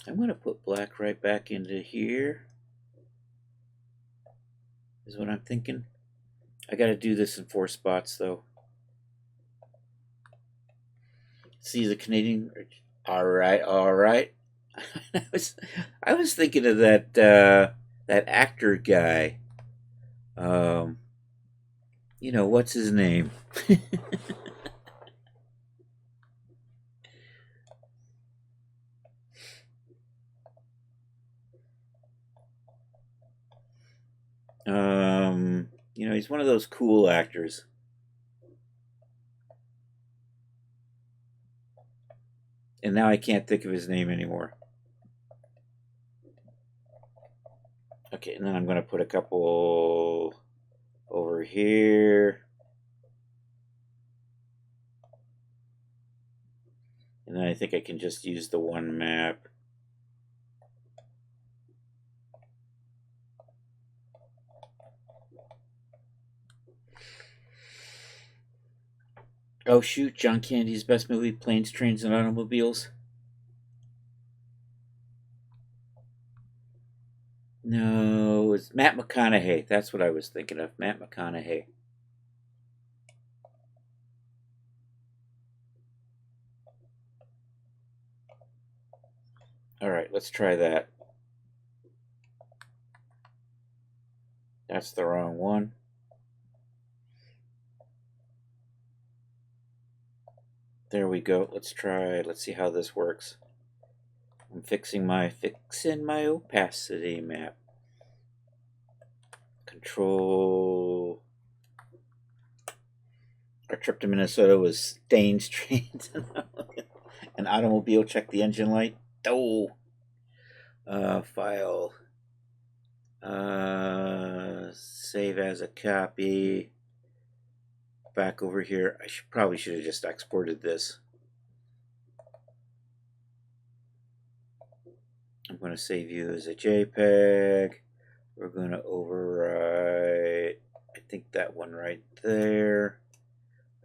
going to put black right back into here. Is what I'm thinking. I got to do this in 4 spots though. See the Canadian. All right. I was thinking of that actor guy. You know, what's his name? You know, he's one of those cool actors. And now I can't think of his name anymore. Okay, and then I'm going to put a couple over here. And then I think I can just use the one map. Oh shoot, John Candy's best movie, Planes, Trains, and Automobiles. No, it's Matt McConaughey. That's what I was thinking of, Matt McConaughey. All right, let's try that. That's the wrong one. There we go. Let's try. Let's see how this works. I'm fixing my opacity map. Control. Our trip to Minnesota was stains, trains, an automobile. Check the engine light. Oh. File. Save as a copy. Back over here. I probably should have just exported this. I'm going to save you as a JPEG. We're going to overwrite, I think that one right there.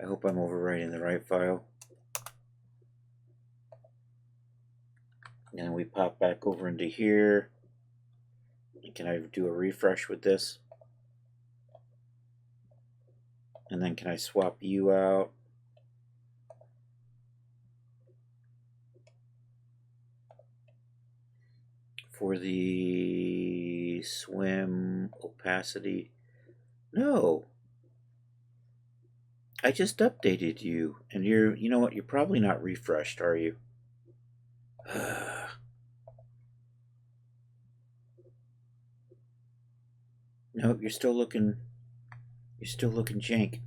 I hope I'm overwriting the right file. And we pop back over into here. Can I do a refresh with this? And then can I swap you out? For the swim opacity. No. I just updated you. And you know what? You're probably not refreshed, are you? No, you're still looking jank.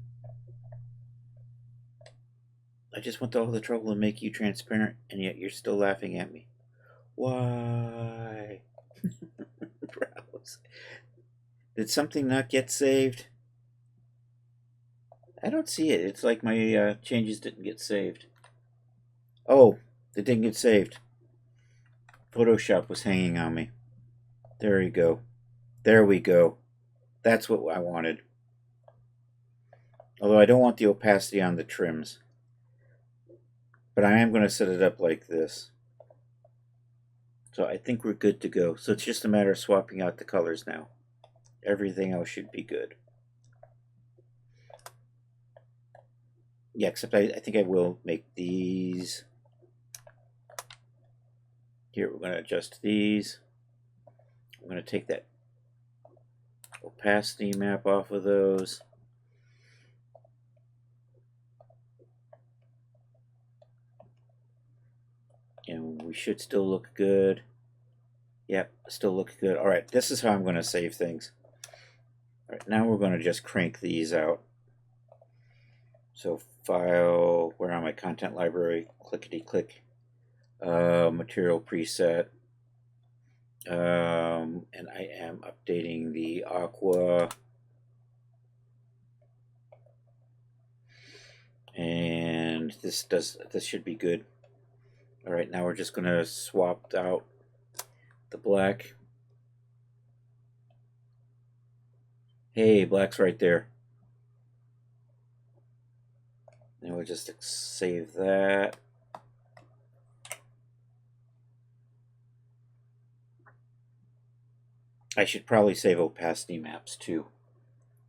I just went to all the trouble to make you transparent, and yet you're still laughing at me. Why? Browse. Did something not get saved? I don't see it. It's like my changes didn't get saved. Oh, they didn't get saved. Photoshop was hanging on me. There we go. There we go. That's what I wanted. Although I don't want the opacity on the trims. But I am going to set it up like this. So I think we're good to go. So it's just a matter of swapping out the colors now. Everything else should be good. Yeah, except I think I will make these. Here, we're going to adjust these. I'm going to take that opacity map off of those. And we should still look good. Yep, still look good. All right, this is how I'm going to save things. All right, now we're going to just crank these out. So file, where am I? Content library, clickety click, material preset. And I am updating the aqua. And this should be good. All right, now we're just going to swap out the black. Hey, black's right there. And we'll just save that. I should probably save opacity maps too.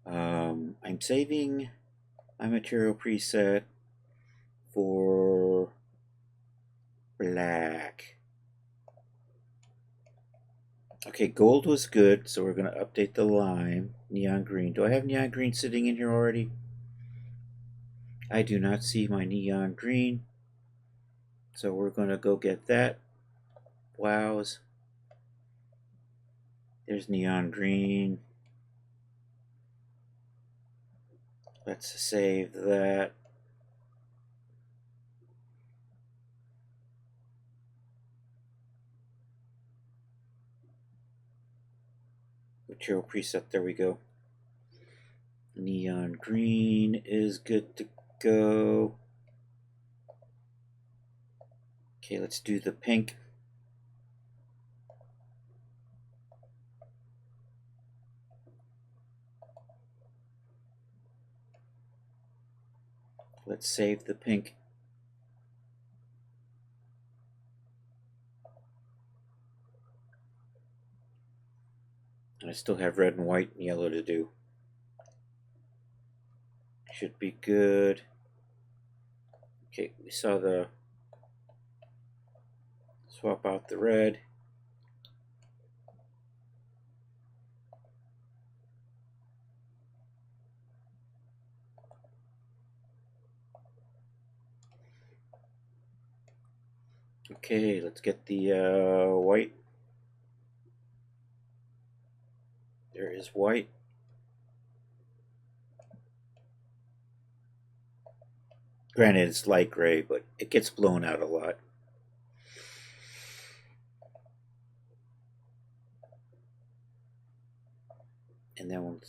I'm saving my material preset for black. Okay, gold was good, so we're going to update the lime. Neon green. Do I have neon green sitting in here already? I do not see my neon green. So we're going to go get that. Wows. There's neon green. Let's save that. Material preset, there we go. Neon green is good to go. Okay, let's do the pink. Let's save the pink. I still have red and white and yellow to do. Should be good. Okay, we saw the swap out the red. Okay, let's get the white. There is white. Granted, it's light gray, but it gets blown out a lot. And then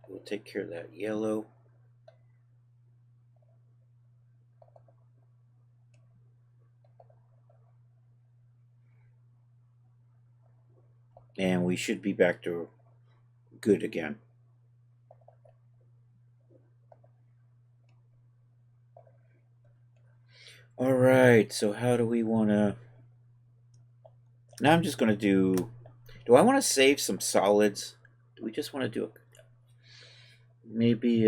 we'll take care of that yellow. And we should be back to good again. All right, so how do we want to... Now I'm just going to do I want to save some solids? Do we just want to do it? Maybe,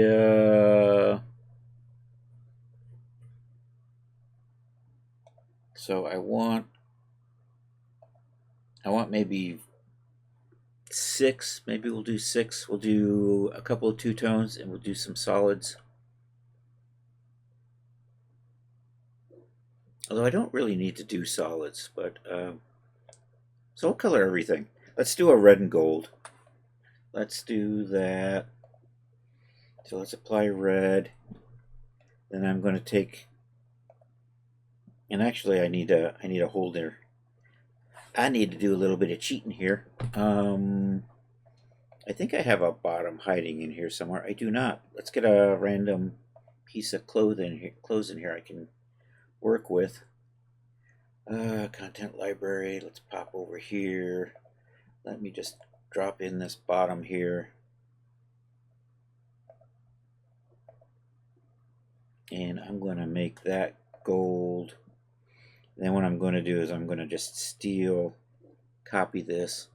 so I want maybe 6. Maybe we'll do 6. We'll do a couple of two-tones and we'll do some solids. Although I don't really need to do solids, but so I'll color everything. Let's do a red and gold. Let's do that. So let's apply red. Then I'm going to take, and actually I need a holder. I need to do a little bit of cheating here. I think I have a bottom hiding in here somewhere. I do not. Let's get a random piece of clothing here I can work with. Content library. Let's pop over here. Let me just drop in this bottom here. And I'm going to make that gold. And then what I'm going to do is I'm going to just copy this.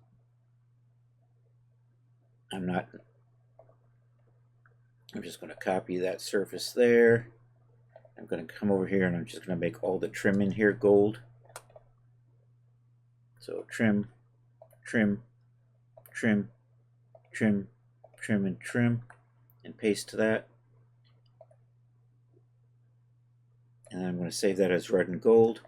I'm just going to copy that surface there. I'm going to come over here and I'm just going to make all the trim in here gold. So trim, trim, trim, trim, trim, and trim, and paste to that. And I'm going to save that as red and gold.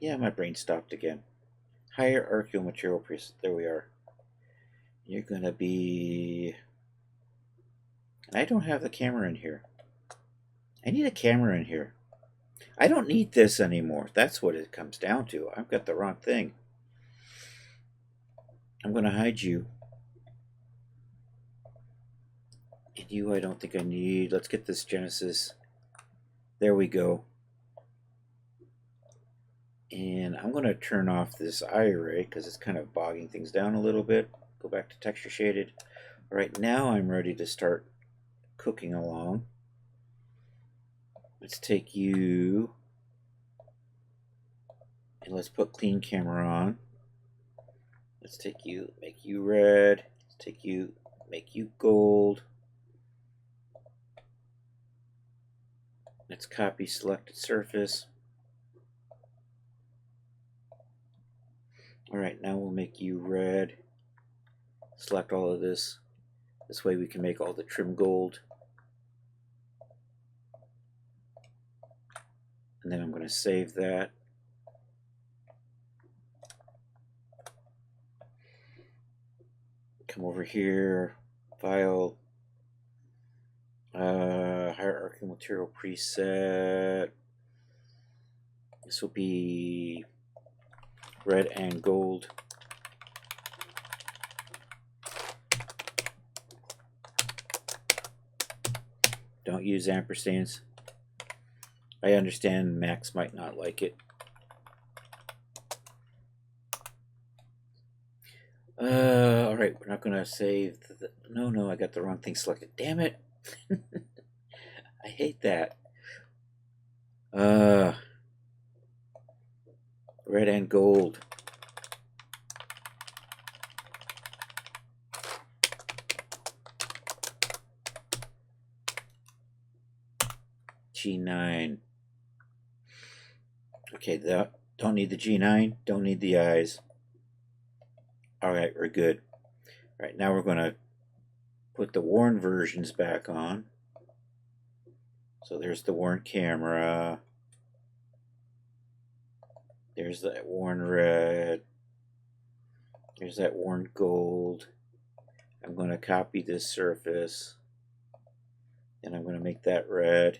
Yeah, my brain stopped again. Hierarchical Material preset. There we are. You're going to be... I don't have the camera in here. I need a camera in here. I don't need this anymore. That's what it comes down to. I've got the wrong thing. I'm going to hide you. And you I don't think I need. Let's get this Genesis. There we go. And I'm going to turn off this eye array because it's kind of bogging things down a little bit. Go back to texture shaded. All right, now I'm ready to start cooking along. Let's take you and let's put clean camera on. Let's take you, make you red. Let's take you, make you gold. Let's copy selected surface. All right, now we'll make you red. Select all of this. This way we can make all the trim gold. And then I'm going to save that. Come over here, File, Hierarchical Material preset. This will be red and gold. Don't use ampersands. I understand Max might not like it. All right, we're not gonna save no, I got the wrong thing selected. Damn it. I hate that. Red and gold. G9. Okay, don't need the G9, don't need the eyes. All right, we're good. All right, now we're going to put the worn versions back on. So there's the worn camera. There's that worn red. There's that worn gold. I'm going to copy this surface. And I'm going to make that red.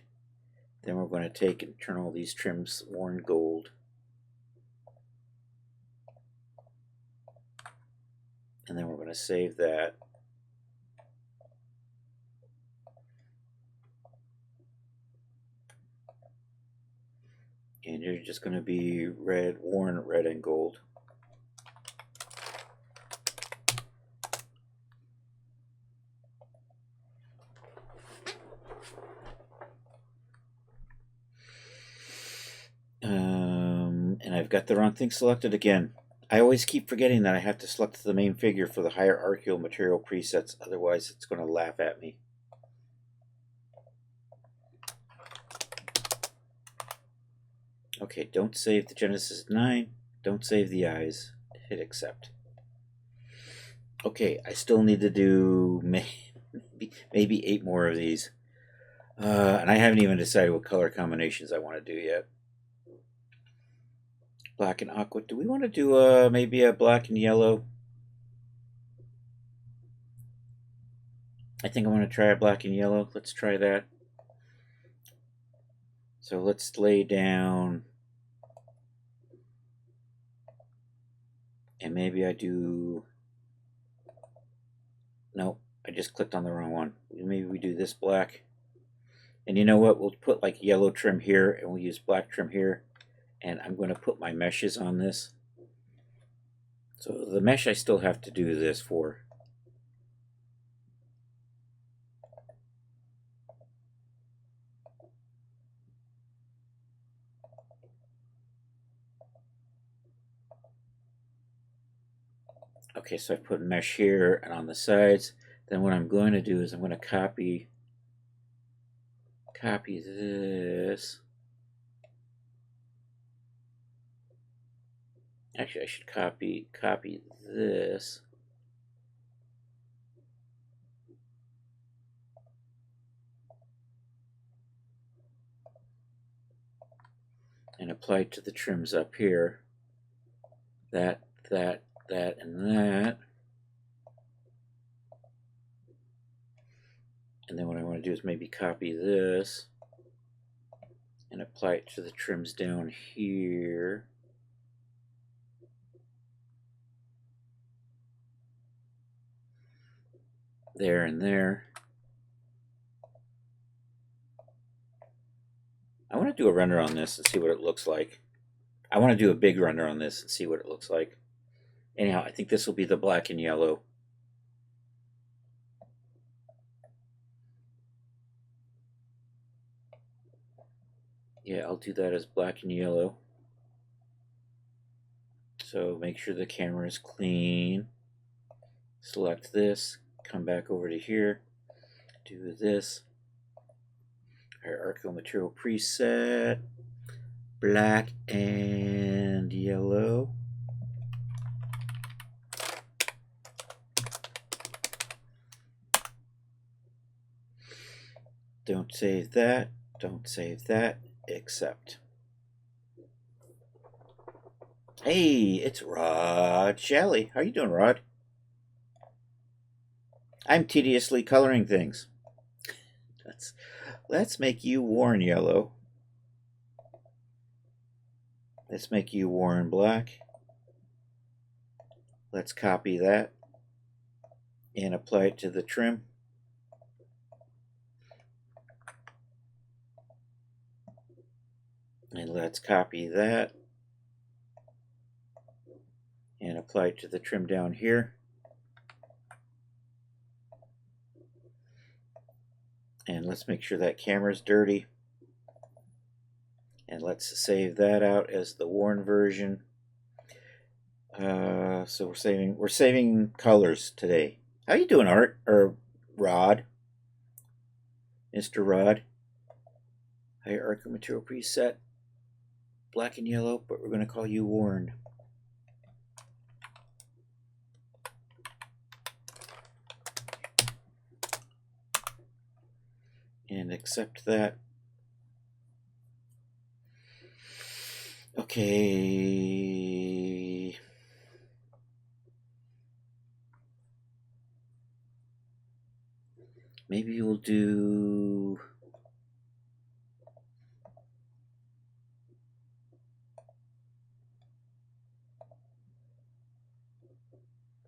Then we're going to take and turn all these trims worn gold. And then we're going to save that. And you're just going to be red, worn red and gold. And I've got the wrong thing selected again. I always keep forgetting that I have to select the main figure for the hierarchical material presets, otherwise it's going to laugh at me. Okay, don't save the Genesis 9, don't save the eyes, hit accept. Okay, I still need to do maybe 8 more of these. And I haven't even decided what color combinations I want to do yet. Black and aqua. Do we want to do maybe a black and yellow? I think I want to try a black and yellow. Let's try that. So let's lay down And maybe I do... Nope, I just clicked on the wrong one. Maybe we do this black. And you know what? We'll put like yellow trim here, and we'll use black trim here. And I'm going to put my meshes on this. So the mesh I still have to do this for. Okay, so I put mesh here and on the sides. Then what I'm going to do is I'm going to copy this. Actually, I should copy this. And apply it to the trims up here. That, and that. And then what I want to do is maybe copy this and apply it to the trims down here. There and there. I want to do a render on this and see what it looks like. I want to do a big render on this and see what it looks like. Anyhow, I think this will be the black and yellow. Yeah, I'll do that as black and yellow. So make sure the camera is clean. Select this, come back over to here, do this. Hierarchical Material preset, black and yellow. Don't save that, don't save that, accept. Hey, it's Rod Shalley. How you doing, Rod? I'm tediously coloring things. Let's make you worn yellow. Let's make you worn black. Let's copy that and apply it to the trim. And let's copy that and apply it to the trim down here. And let's make sure that camera's dirty. And let's save that out as the worn version. So we're saving colors today. How you doing, Art or Rod? Mr. Rod. Hierarchical Material preset, black and yellow, but we're going to call you worn. And accept that. Okay. Maybe we'll do...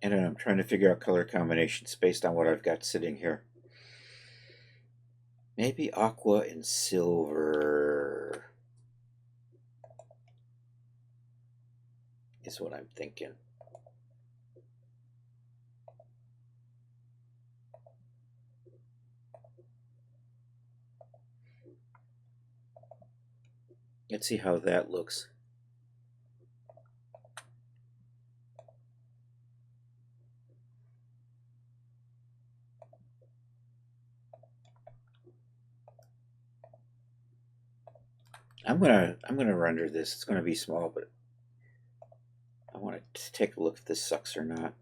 I don't know, I'm trying to figure out color combinations based on what I've got sitting here. Maybe aqua and silver is what I'm thinking. Let's see how that looks. I'm gonna render this. It's gonna be small, but I want to take a look if this sucks or not.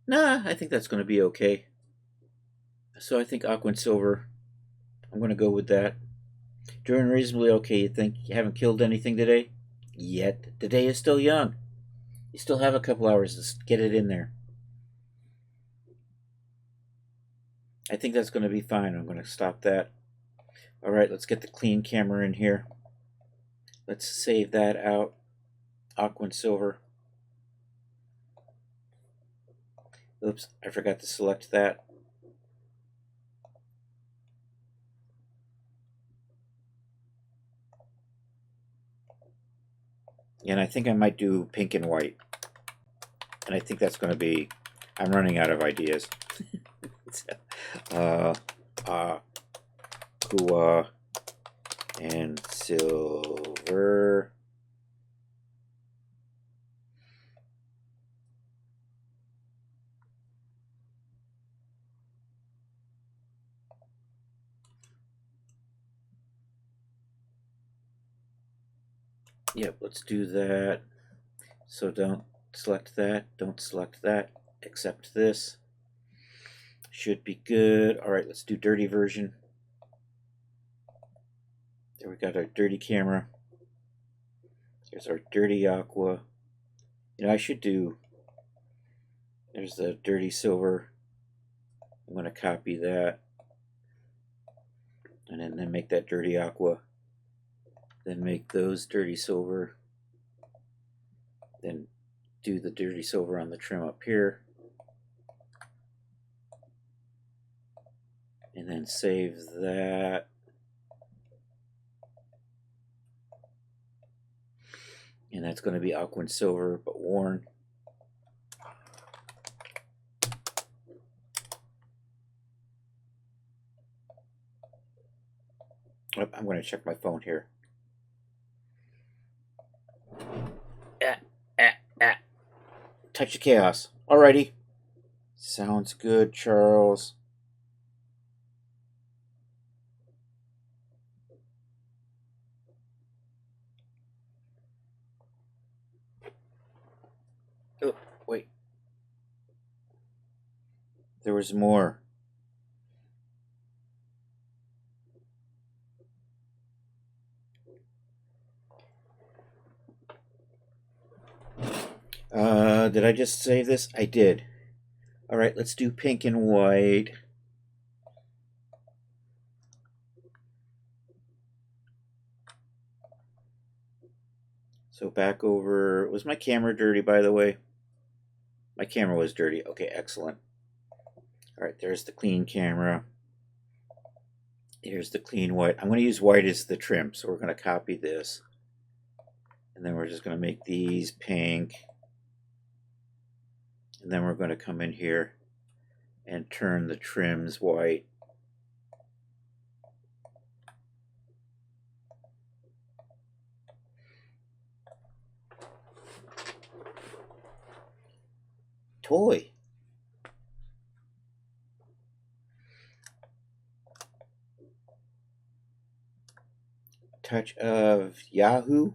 Nah, I think that's gonna be okay. So I think aqua and silver. I'm gonna go with that. Doing reasonably okay. You think you haven't killed anything today? Yet. The day is still young. You still have a couple hours to get it in there. I think that's going to be fine. I'm going to stop that. All right, let's get the clean camera in here. Let's save that out. Aqua and silver. Oops, I forgot to select that. And I think I might do pink and white. And I think that's going to be, I'm running out of ideas. Aqua and silver. Yep, let's do that. So don't select that, don't select that, accept this. Should be good. All right, let's do dirty version. There we got our dirty camera. There's our dirty aqua. You know, I should do, there's the dirty silver. I'm going to copy that. And then make that dirty aqua. Then make those dirty silver. Then do the dirty silver on the trim up here. And then save that. And that's going to be aqua and silver, but worn. Oh, I'm going to check my phone here. Touch of chaos. Alrighty. Sounds good, Charles. Oh, wait. There was more. Did I just save this? I did. All right, let's do pink and white. So back over, was my camera dirty, by the way? My camera was dirty. Okay, excellent. All right, there's the clean camera. Here's the clean white. I'm going to use white as the trim, so we're going to copy this. And then we're just going to make these pink. And then we're going to come in here and turn the trims white. Toy. Touch of Yahoo.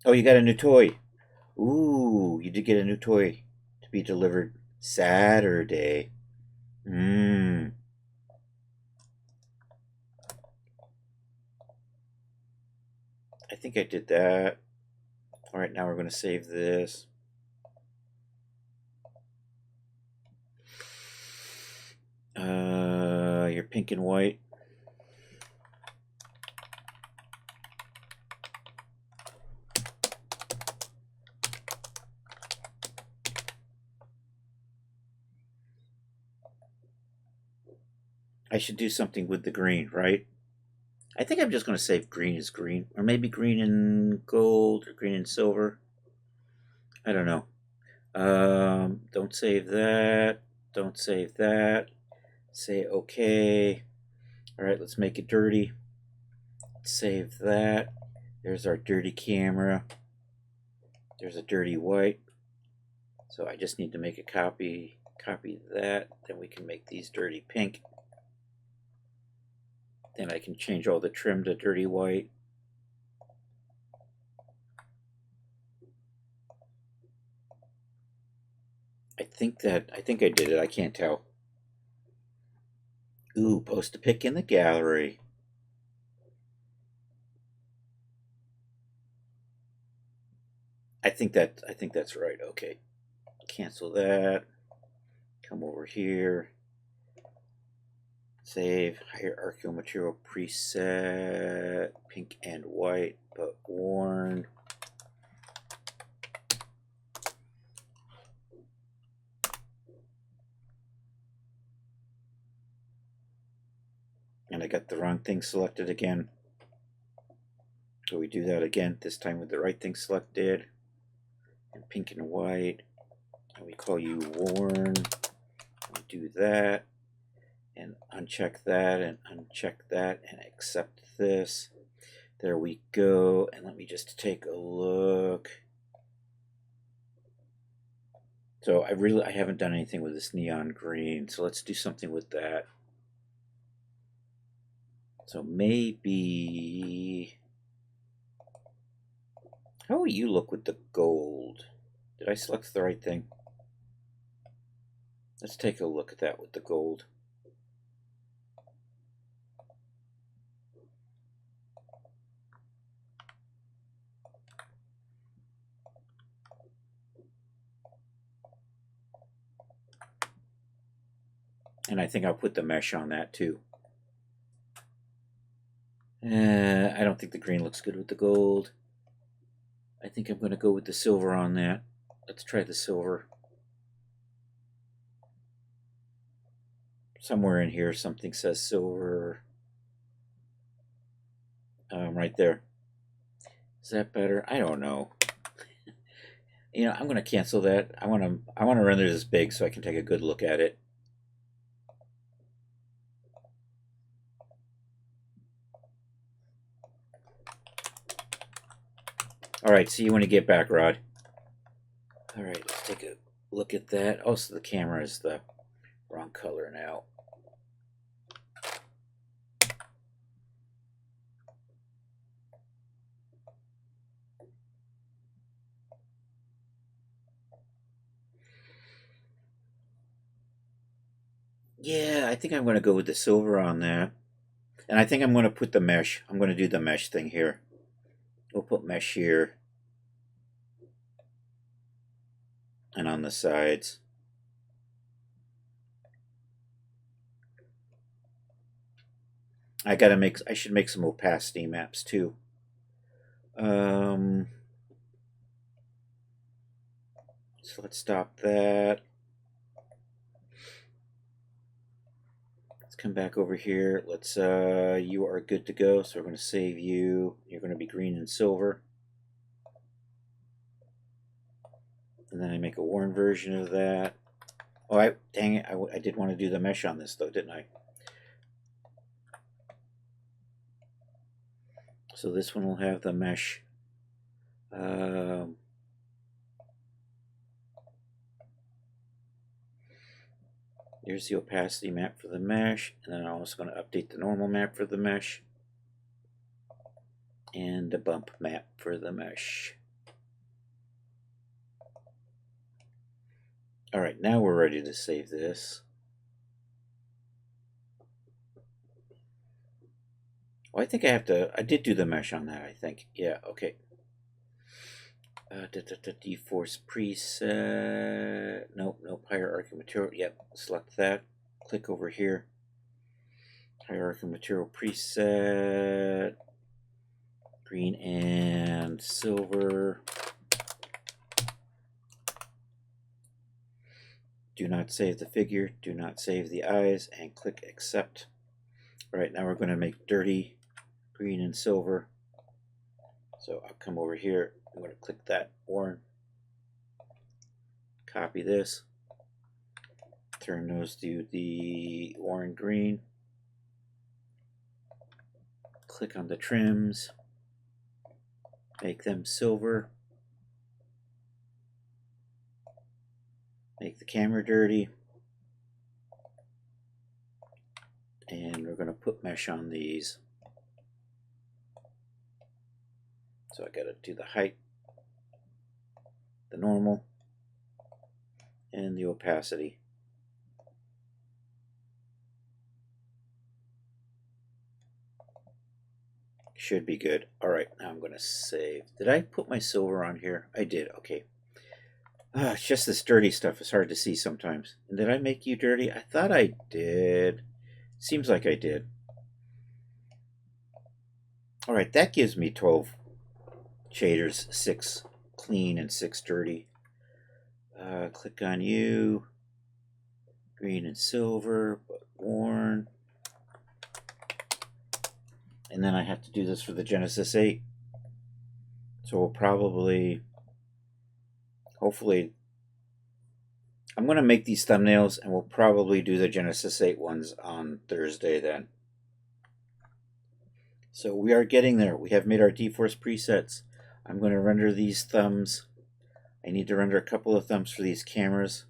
Oh, you got a new toy. Ooh, you did get a new toy to be delivered Saturday. I think I did that. All right, now we're going to save this. Your pink and white. I should do something with the green, right? I think I'm just going to save green as green, or maybe green and gold, or green and silver. I don't know. Don't save that. Don't save that. Say okay. All right, let's make it dirty. Save that. There's our dirty camera. There's a dirty white. So I just need to make a copy that. Then we can make these dirty pink. Then I can change all the trim to dirty white. I think I did it. I can't tell. Ooh, post a pic in the gallery. I think that's right. Okay. Cancel that. Come over here. Save hierarchical material preset, pink and white, but worn. And I got the wrong thing selected again. So we do that again, this time with the right thing selected. And pink and white. And we call you worn. We do that. And uncheck that and uncheck that and accept this. There we go. And let me just take a look. So I haven't done anything with this neon green. So let's do something with that. So maybe, how will you look with the gold? Did I select the right thing? Let's take a look at that with the gold. And I think I'll put the mesh on that too. I don't think the green looks good with the gold. I think I'm going to go with the silver on that. Let's try the silver. Somewhere in here something says silver. Right there. Is that better? I don't know. You know, I'm going to cancel that. I want to render this big so I can take a good look at it. All right, see you when you get back, Rod. All right, let's take a look at that. Also, the camera is the wrong color now. Yeah, I think I'm going to go with the silver on that. And I think I'm going to put the mesh. I'm going to do the mesh thing here. We'll put mesh here. And on the sides. I should make some opacity maps too. So let's stop that. Let's come back over here. Let's, you are good to go. So we're going to save you. You're going to be green and silver. And then I make a worn version of that. Oh, dang it. I did want to do the mesh on this though, didn't I? So this one will have the mesh. There's the opacity map for the mesh, and then I'm also going to update the normal map for the mesh, and the bump map for the mesh. Alright, now we're ready to save this. Well, I think I did do the mesh on that, I think. Yeah, okay. Deforce preset. Nope, hierarchical material. Yep, select that. Click over here. Hierarchical material preset. Green and silver. Do not save the figure. Do not save the eyes. And click accept. All right, now we're going to make dirty green and silver. So I'll come over here. I'm going to click that worn. Copy this. Turn those to the worn green. Click on the trims. Make them silver. Make the camera dirty. And we're going to put mesh on these. So I got to do the height, the normal, and the opacity. Should be good. All right, now I'm going to save. Did I put my silver on here? I did. Okay. It's just this dirty stuff. It's hard to see sometimes. And did I make you dirty? I thought I did. Seems like I did. All right, that gives me 12 shaders, 6 clean and 6 dirty. Click on you. Green and silver, but worn. And then I have to do this for the Genesis 8. So we'll probably, hopefully, I'm going to make these thumbnails and we'll probably do the Genesis 8 ones on Thursday then. So we are getting there. We have made our D-Force presets. I'm going to render these thumbs. I need to render a couple of thumbs for these cameras.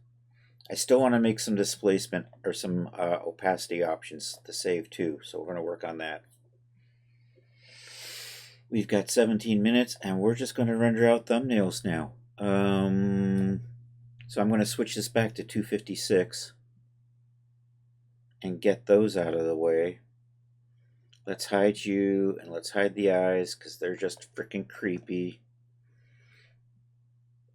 I still want to make some displacement or some opacity options to save too, so we're going to work on that. We've got 17 minutes and we're just going to render out thumbnails now. So I'm going to switch this back to 256 and get those out of the way. Let's hide you and let's hide the eyes because they're just freaking creepy.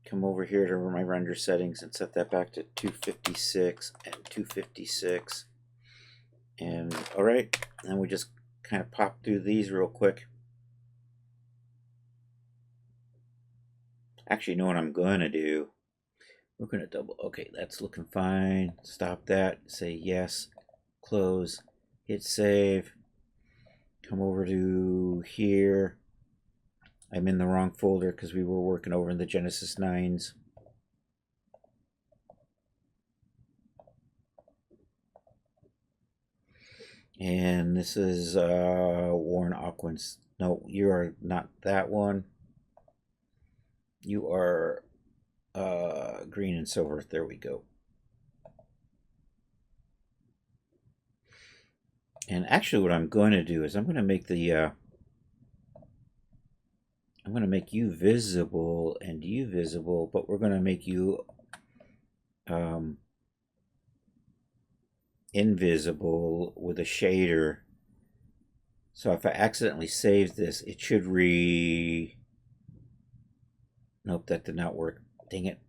Come over here to my render settings and set that back to 256 and 256. And all right, then we just kind of pop through these real quick. Actually, you know what I'm going to do? We're going to double. Okay, that's looking fine. Stop that. Say yes. Close. Hit save. Come over to here. I'm in the wrong folder because we were working over in the Genesis 9s. And this is Warren Aquins. No, you are not that one. You are green and silver. There we go. And actually what I'm going to do is I'm going to make the I'm going to make you visible and you visible, but we're going to make you invisible with a shader. So if I accidentally save this, it should Nope, that did not work. Dang it.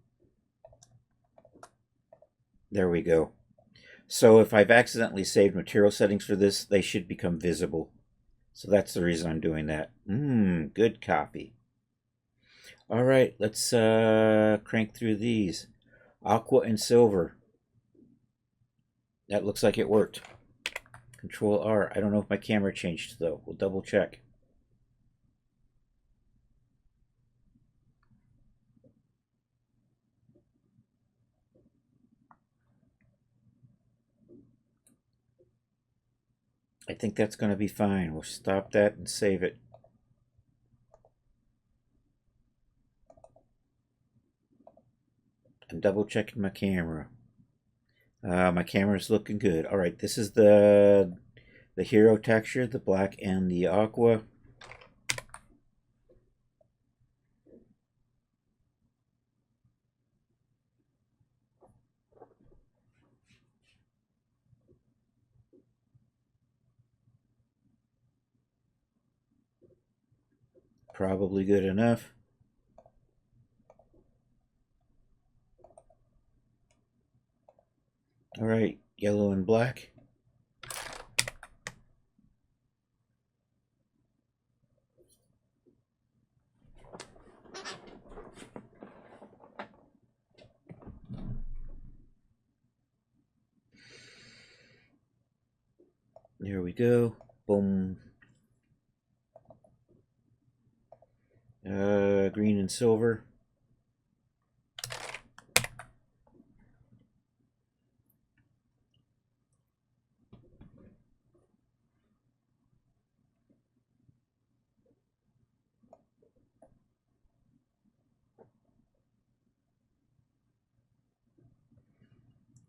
There we go. So if I've accidentally saved material settings for this, they should become visible. So that's the reason I'm doing that. Good copy. All right, let's crank through these. Aqua and silver. That looks like it worked. Control R. I don't know if my camera changed though. We'll double check. I think that's going to be fine. We'll stop that and save it. I'm double checking my camera. My camera's looking good. All right, this is the hero texture, the black and the aqua. Probably good enough. All right, yellow and black. There we go. Boom. Green and silver.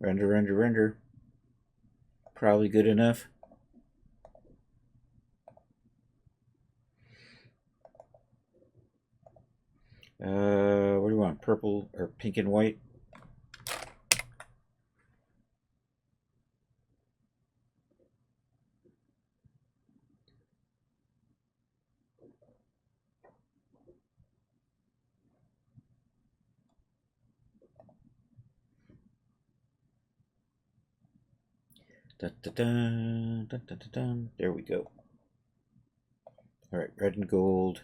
Render, render, render. Probably good enough. What do you want? Purple or pink and white? Dun, dun, dun, dun, dun, dun, dun. There we go. All right, red and gold.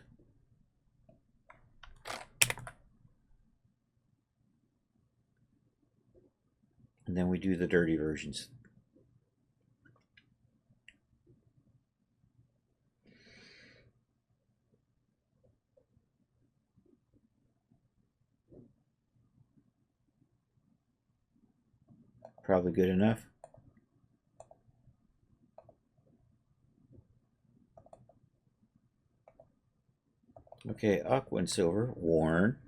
And then we do the dirty versions. Probably good enough. Okay, aqua and silver, worn.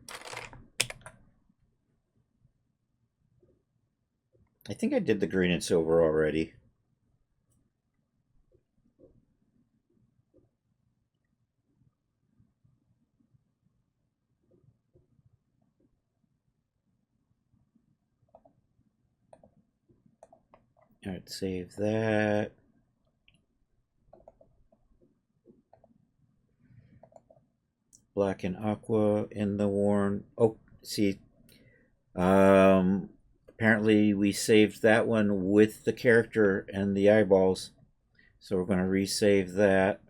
I think I did the green and silver already. All right, save that. Black and aqua in the worn. Oh, see. Apparently we saved that one with the character and the eyeballs. So we're going to resave that.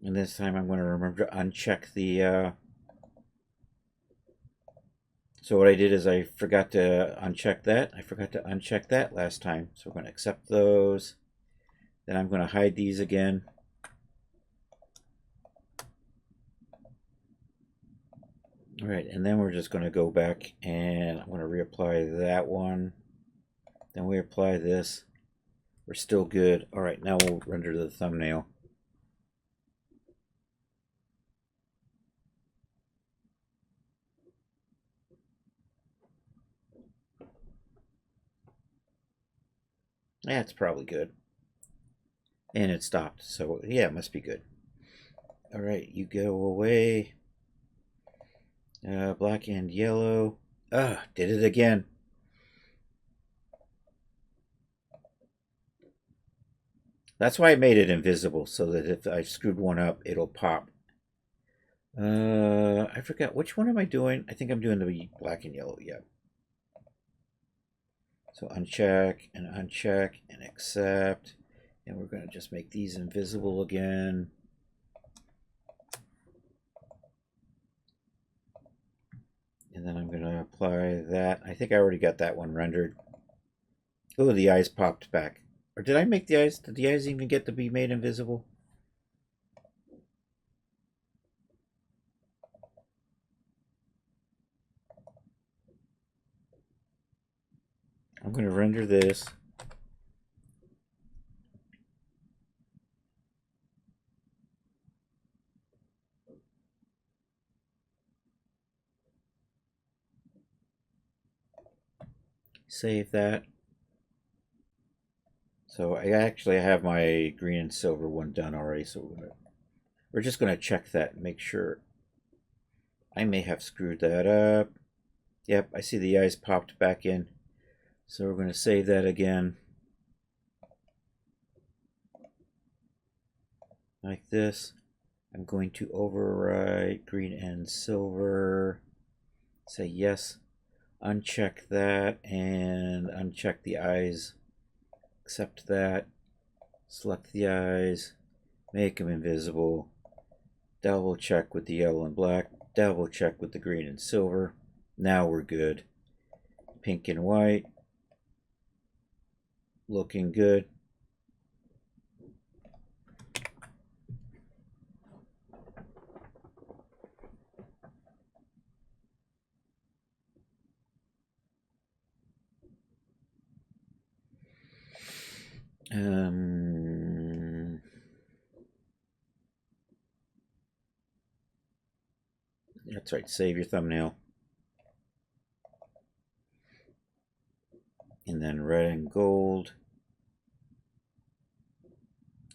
And this time I'm going to remember to uncheck the... So what I did is I forgot to uncheck that. I forgot to uncheck that last time. So we're going to accept those. Then I'm going to hide these again. All right, and then we're just going to go back and I'm going to reapply that one. Then we apply this. We're still good. All right, now we'll render the thumbnail. That's probably good. And it stopped, so yeah, it must be good. All right, you go away. Black and yellow. Did it again. That's why I made it invisible, so that if I screwed one up, it'll pop. I forgot, which one am I doing? I think I'm doing the black and yellow, yeah. So uncheck and accept. And we're going to just make these invisible again. And then I'm going to apply that. I think I already got that one rendered. Oh, the eyes popped back. Or did I make the eyes? Did the eyes even get to be made invisible? I'm going to render this. Save that. So I actually have my green and silver one done already. So we're just going to check that and make sure. I may have screwed that up. Yep, I see the eyes popped back in. So we're going to save that again. Like this. I'm going to overwrite green and silver. Say yes. Uncheck that and uncheck the eyes. Accept that. Select the eyes. Make them invisible. Double check with the yellow and black. Double check with the green and silver. Now we're good. Pink and white. Looking good. That's right, save your thumbnail. And then red and gold.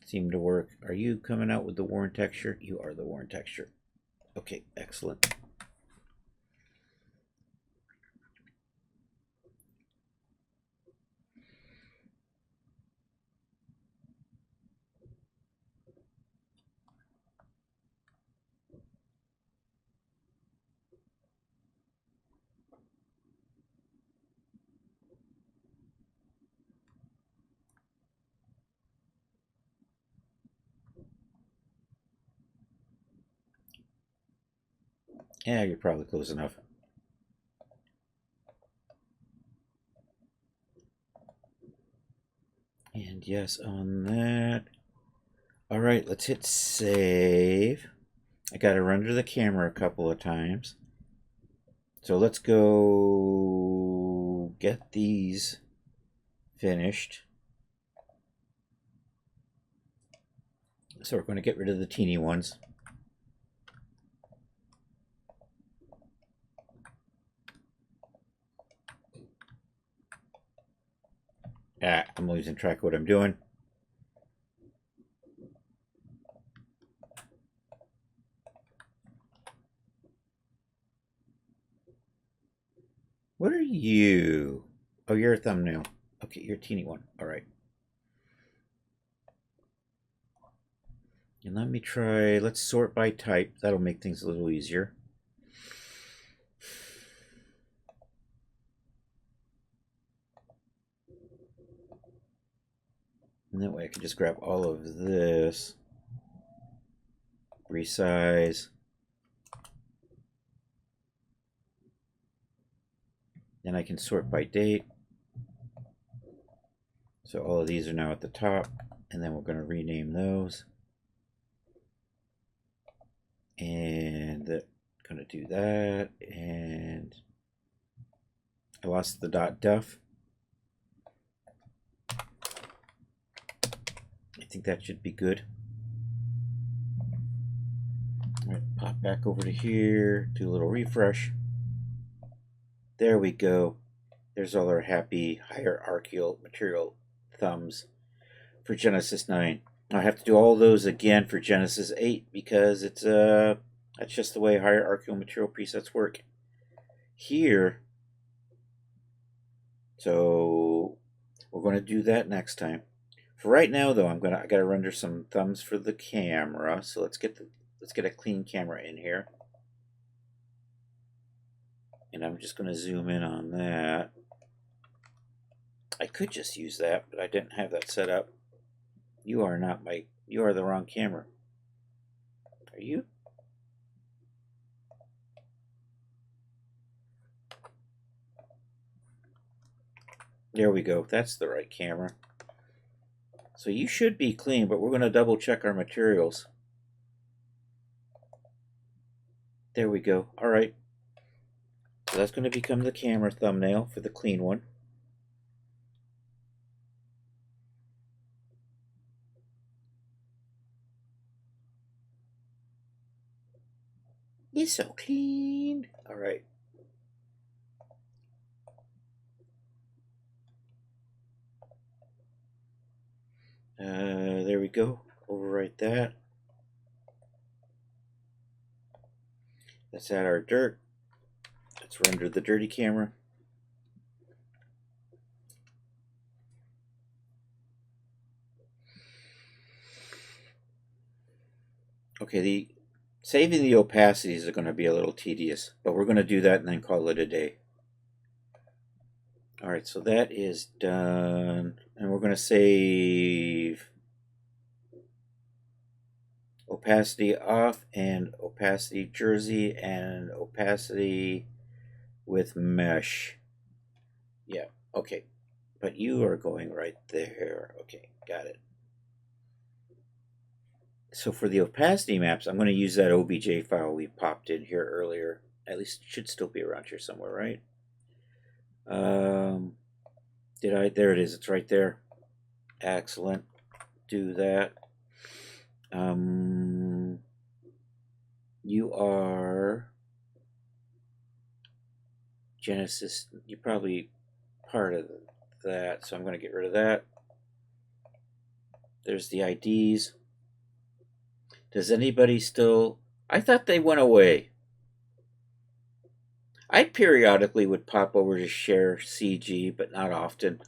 Seem to work. Are you coming out with the worn texture? You are the worn texture. Okay, excellent. Yeah, you're probably close enough. And yes, on that. All right, let's hit save. I got to render the camera a couple of times. So let's go get these finished. So we're going to get rid of the teeny ones. I'm losing track of what I'm doing. What are you? Oh, you're a thumbnail. Okay, you're a teeny one. All right. And let me try, let's sort by type. That'll make things a little easier. And that way I can just grab all of this, resize. Then I can sort by date. So all of these are now at the top, and then we're going to rename those. And going to do that, and I lost the .duff. I think that should be good. All right, pop back over to here, do a little refresh. There we go. There's all our happy hierarchical material thumbs for Genesis 9. I have to do all those again for Genesis 8 because it's that's just the way hierarchical material presets work here. So we're going to do that next time. For right now, though, I got to render some thumbs for the camera. So let's get a clean camera in here, and I'm just going to zoom in on that. I could just use that, but I didn't have that set up. You are the wrong camera. Are you? There we go. That's the right camera. So you should be clean, but we're going to double check our materials. There we go. All right. So that's going to become the camera thumbnail for the clean one. It's so clean. All right. There we go. Overwrite that. Let's add our dirt. Let's render the dirty camera. Okay, saving the opacities are going to be a little tedious, but we're going to do that and then call it a day. All right, so that is done, and we're going to save opacity off and opacity jersey and opacity with mesh. Yeah, okay, but you are going right there. Okay, got it. So for the opacity maps, I'm going to use that OBJ file we popped in here earlier. At least it should still be around here somewhere, right? There it is. It's right there. Excellent. Do that. You are Genesis. You're probably part of that, so I'm going to get rid of that. There's the IDs. Does anybody still... I thought they went away. I periodically would pop over to share CG, but not often.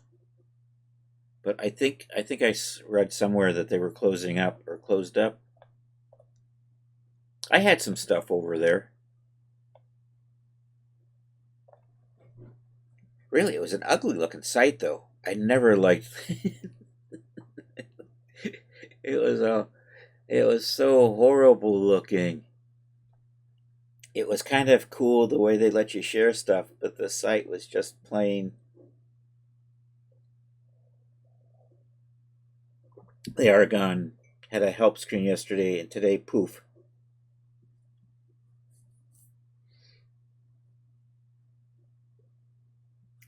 But I think I read somewhere that they were closing up or closed up. I had some stuff over there. Really, it was an ugly looking site, though. I never liked. It was so horrible looking. It was kind of cool the way they let you share stuff, but the site was just plain. They are gone. Had a help screen yesterday, and today, poof.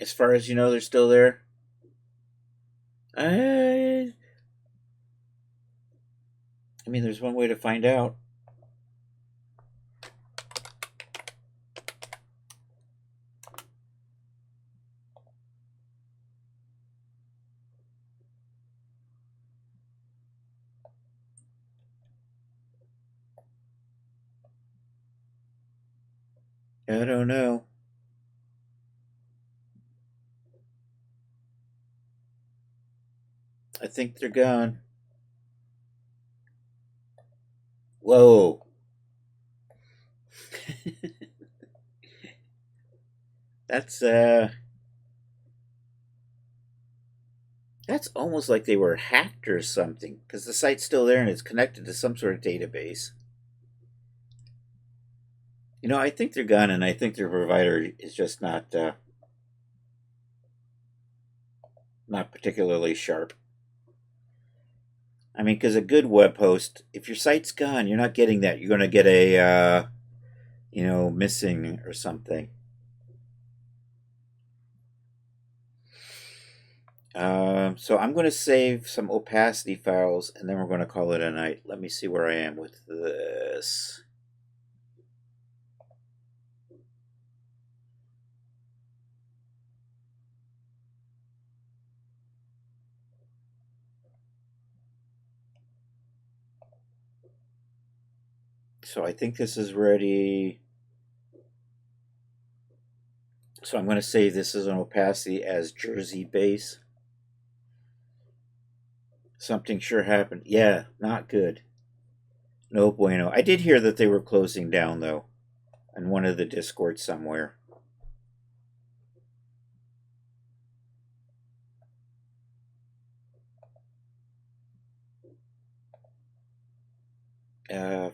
As far as you know, they're still there. I mean, there's one way to find out. I don't know. I think they're gone. Whoa. That's that's almost like they were hacked or something, because the site's still there and it's connected to some sort of database. You know, I think they're gone, and I think their provider is just not particularly sharp. I mean, because a good web host, if your site's gone, you're not getting that. You're going to get a missing or something. So I'm going to save some opacity files, and then we're going to call it a night. Let me see where I am with this. So I think this is ready. So I'm going to save this as an opacity as Jersey base. Something sure happened. Yeah, not good. No bueno. I did hear that they were closing down, though, on one of the Discords somewhere.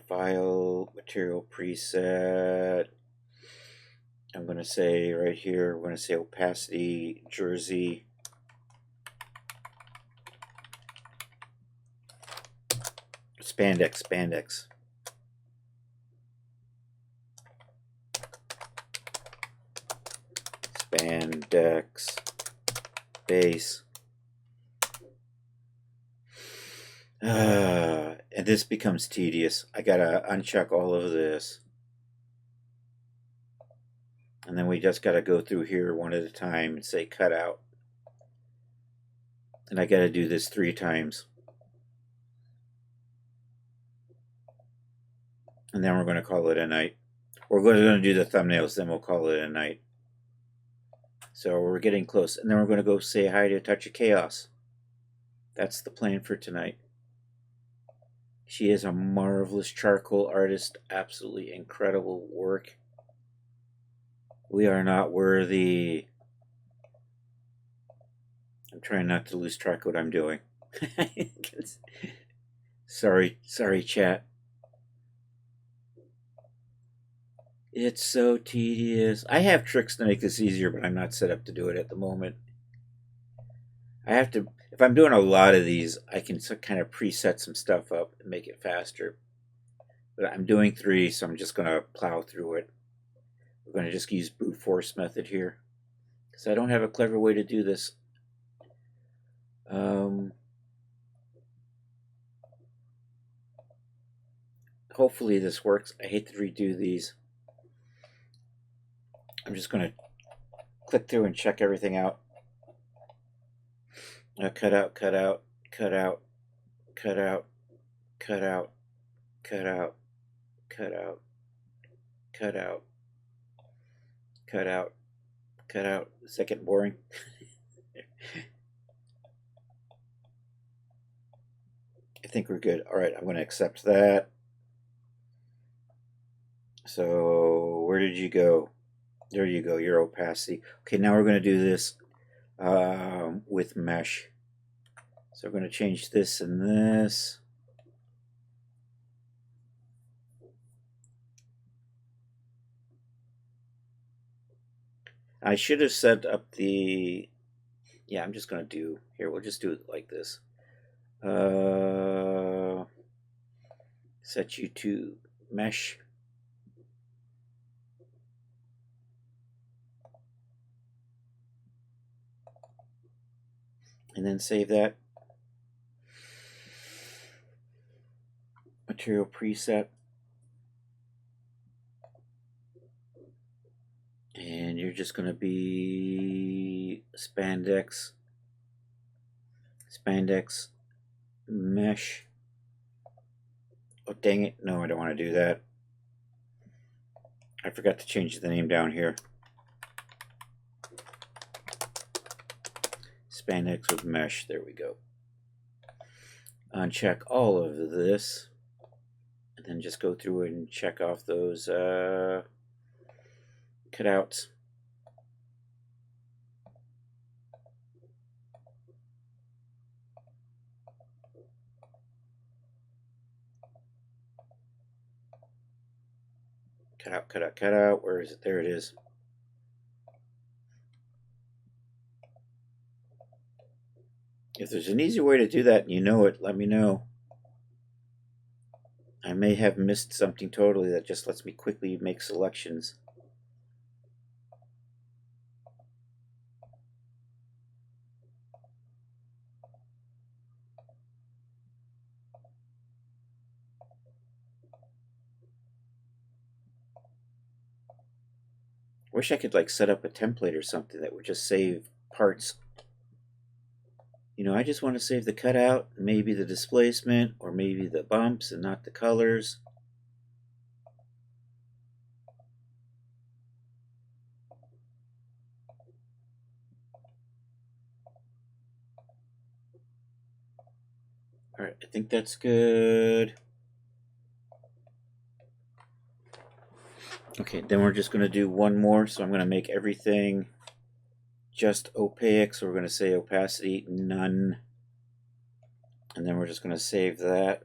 File, material preset. I'm going to say right here, we're going to say opacity, Jersey. Spandex. Spandex base. And this becomes tedious. I gotta uncheck all of this. And then we just gotta go through here one at a time and say cut out. And I gotta do this 3 times. And then we're gonna call it a night. We're gonna do the thumbnails, then we'll call it a night. So we're getting close. And then we're gonna go say hi to a Touch of Chaos. That's the plan for tonight. She is a marvelous charcoal artist, absolutely incredible work. We are not worthy. I'm trying not to lose track of what I'm doing. Sorry, chat. It's so tedious. I have tricks to make this easier, but I'm not set up to do it at the moment. I have to, if I'm doing a lot of these, I can kind of preset some stuff up and make it faster. But I'm doing 3, so I'm just going to plow through it. We're going to just use brute force method here, because I don't have a clever way to do this. Hopefully this works. I hate to redo these. I'm just going to click through and check everything out. Cut out, cut out, cut out, cut out, cut out, cut out, cut out, cut out, cut out, cut out. Is that getting boring? I think we're good. All right, I'm going to accept that. So where did you go? There you go, your opacity. Okay, now we're going to do this with mesh. So we're going to change this and this. I should have set up the, yeah, I'm just going to do, here, we'll just do it like this. Set you to mesh. And then save that. Material preset. And you're just going to be spandex mesh. Oh, dang it. No, I don't want to do that. I forgot to change the name down here. Spandex with mesh. There we go. Uncheck all of this. And then just go through and check off those cutouts. Cut out. Where is it? There it is. If there's an easy way to do that and you know it, let me know. I may have missed something totally that just lets me quickly make selections. Wish I could like set up a template or something that would just save parts. You know, I just want to save the cutout, maybe the displacement, or maybe the bumps and not the colors. All right, I think that's good. Okay, then we're just going to do one more. So I'm going to make everything just opaque. So we're going to say opacity none. And then we're just going to save that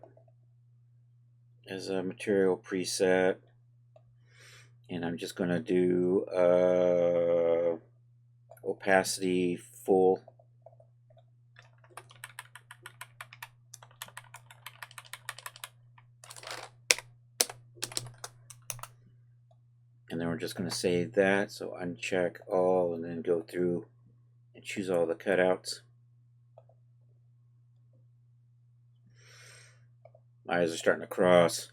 as a material preset. And I'm just going to do opacity full. And then we're just going to save that. So uncheck all and then go through and choose all the cutouts. My eyes are starting to cross.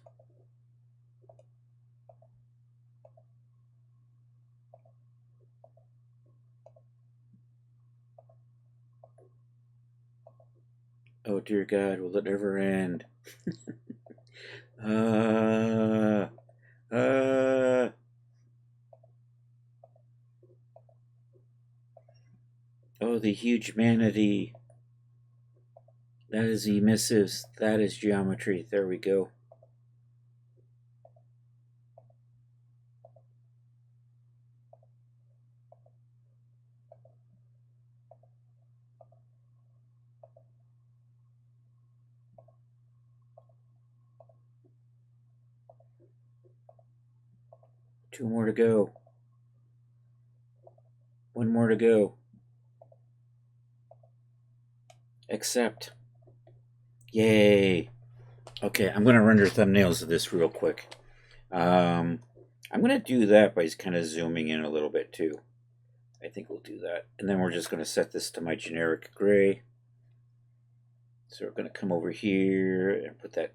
Oh dear God, will it ever end? Oh, the huge manatee. That is emissives. That is geometry. There we go. Two more to go. One more to go. Accept. Yay. Okay, I'm going to render thumbnails of this real quick. I'm going to do that by kind of zooming in a little bit too. I think we'll do that. And then we're just going to set this to my generic gray. So we're going to come over here and put that,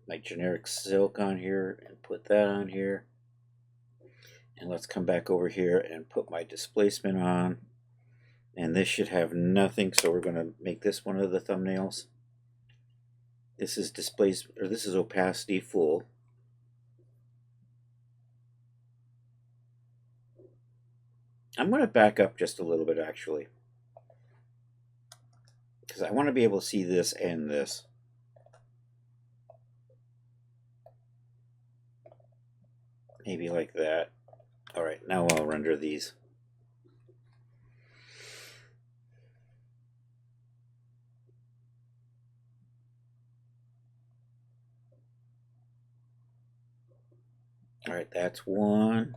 my generic silk on here and put that on here. And let's come back over here and put my displacement on. And this should have nothing, so we're going to make this one of the thumbnails. This is displacement, or this is opacity full. I'm going to back up just a little bit actually, because I want to be able to see this and this. Maybe like that. All right, now I'll render these. All right, that's one.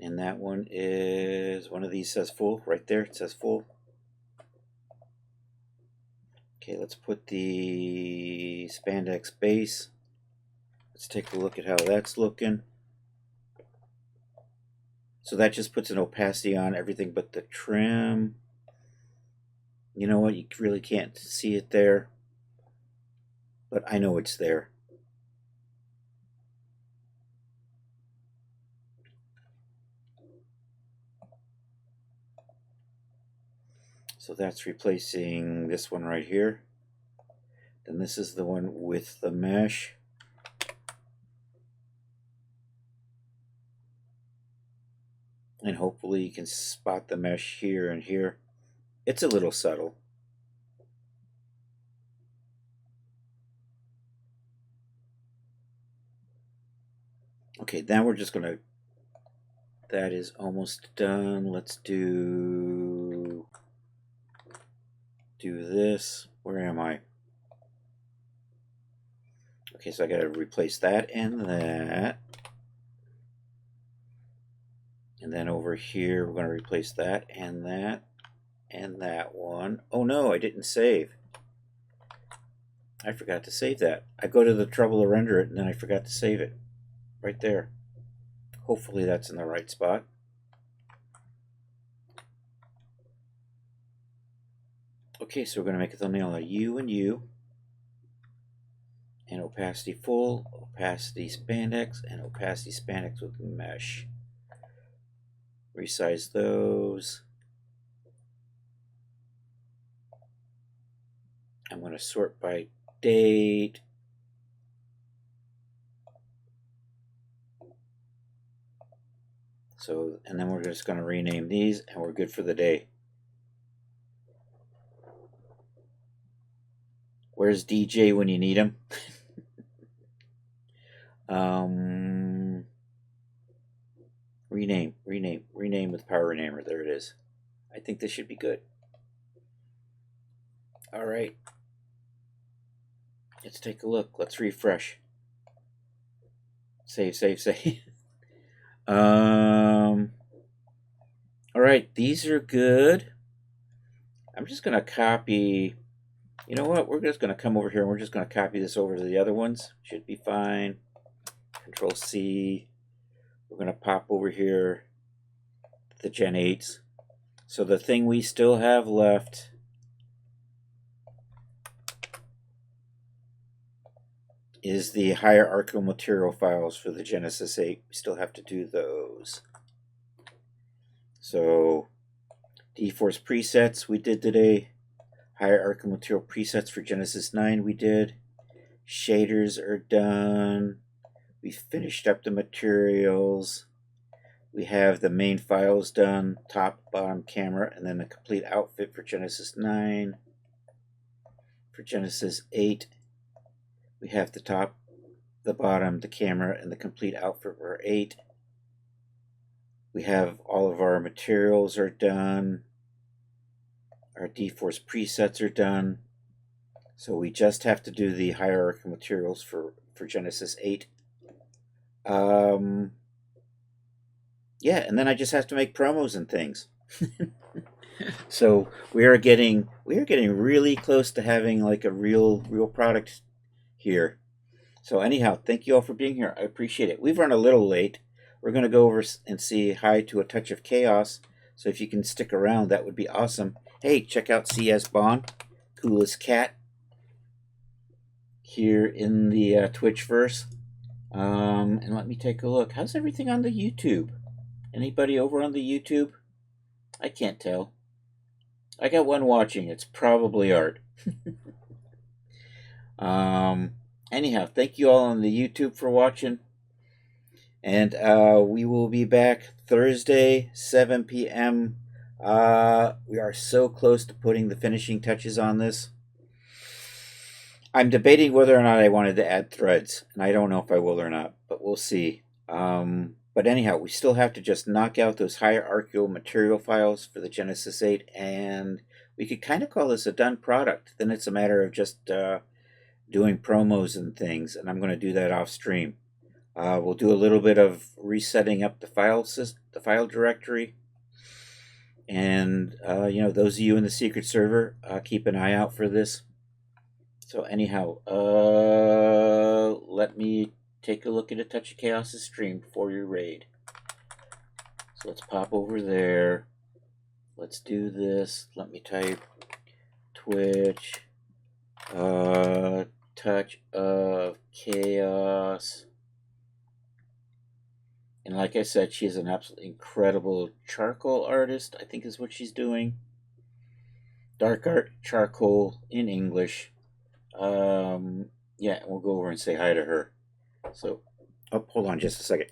And that one is, one of these says full, right there, it says full. Okay, let's put the spandex base. Let's take a look at how that's looking. So that just puts an opacity on everything but the trim. You know what, you really can't see it there, but I know it's there. So that's replacing this one right here. Then this is the one with the mesh. And hopefully you can spot the mesh here and here. It's a little subtle. Okay, now we're just gonna, that is almost done. Let's do this. Where am I? Okay, so I gotta replace that and that. And then over here, we're gonna replace that and that and that one. Oh no, I didn't save. I forgot to save that. I go to the trouble to render it and then I forgot to save it. Right there. Hopefully that's in the right spot. Okay, so we're going to make a thumbnail of U and U. And opacity full, opacity spandex, and opacity spandex with mesh. Resize those. I'm going to sort by date. So, and then we're just going to rename these and we're good for the day. Where's DJ when you need him? Rename with Power Renamer. There it is. I think this should be good. All right. Let's take a look. Let's refresh. Save. All right, these are good. I'm just gonna copy. You know what? We're just gonna come over here and we're just gonna copy this over to the other ones. Should be fine. Control C. We're gonna pop over here the Gen 8s. So the thing we still have left is the hierarchical material files for the Genesis 8. We still have to do those. So D-Force presets we did today. Hierarchical material presets for Genesis 9 we did. Shaders are done. We finished up the materials. We have the main files done, top, bottom, camera, and then the complete outfit for Genesis 9. For Genesis 8, we have the top, the bottom, the camera, and the complete outfit for 8. We have all of our materials are done. Our D-Force presets are done. So we just have to do the hierarchical materials for Genesis 8. Yeah, and then I just have to make promos and things. So we are getting really close to having like a real product here. So anyhow, thank you all for being here. I appreciate it. We've run a little late. We're going to go over and say hi to A Touch of Chaos. So if you can stick around, that would be awesome. Hey, check out CS Bond, coolest cat here in the Twitchverse. And let me take a look. How's everything on the YouTube? Anybody over on the YouTube? I can't tell. I got one watching. It's probably Art. Anyhow, thank you all on the YouTube for watching. And we will be back Thursday, 7 p.m. We are so close to putting the finishing touches on this. I'm debating whether or not I wanted to add threads, and I don't know if I will or not, but we'll see. But anyhow, we still have to just knock out those hierarchical material files for the Genesis 8, and we could kind of call this a done product. Then it's a matter of just doing promos and things, and I'm going to do that off stream. We'll do a little bit of resetting up the file directory. And, those of you in the secret server, keep an eye out for this. So anyhow, let me take a look at a Touch of Chaos' stream before your raid. So let's pop over there. Let's do this. Let me type Twitch, Touch of Chaos. And like I said, she is an absolutely incredible charcoal artist, I think is what she's doing. Dark art charcoal in English. Yeah, we'll go over and say hi to her. So, hold on just a second.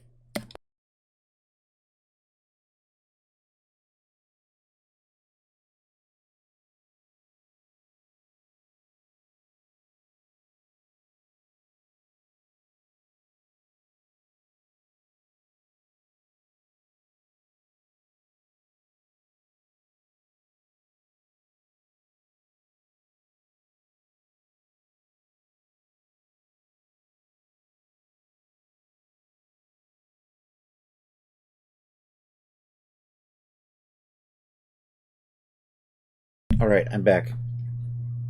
All right, I'm back.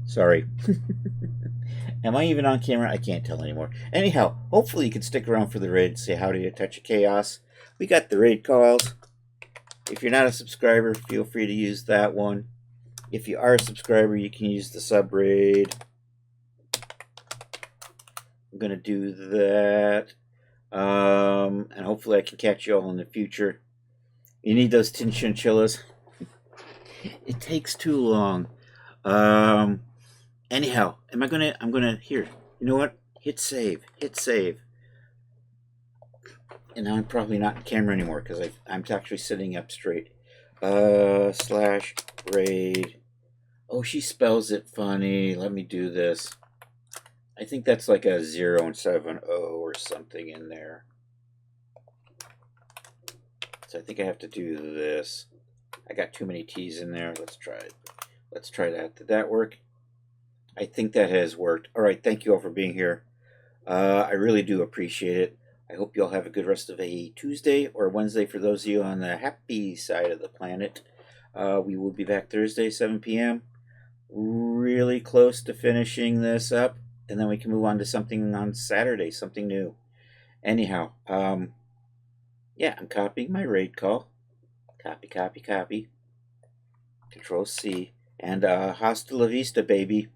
Sorry. Am I even on camera? I can't tell anymore. Anyhow, hopefully you can stick around for the raid, say howdy to Touch of Chaos. We got the raid calls. If you're not a subscriber, feel free to use that one. If you are a subscriber, you can use the sub raid. I'm going to do that. And hopefully I can catch you all in the future. You need those tin chinchillas. It takes too long. Anyhow, I'm gonna, here, you know what? Hit save. And now I'm probably not in camera anymore because I'm actually sitting up straight. Slash raid. Oh, she spells it funny. Let me do this. I think that's like a 0 instead of an O or something in there. So I think I have to do this. I got too many T's in there. Let's try it. Let's try that. Did that work? I think that has worked. All right, thank you all for being here. I really do appreciate it. I hope you all have a good rest of a Tuesday or Wednesday for those of you on the happy side of the planet. We will be back Thursday, 7 p.m. Really close to finishing this up, and then we can move on to something on Saturday, something new. Anyhow, yeah, I'm copying my raid call. Copy. Control C. And hasta la vista, baby.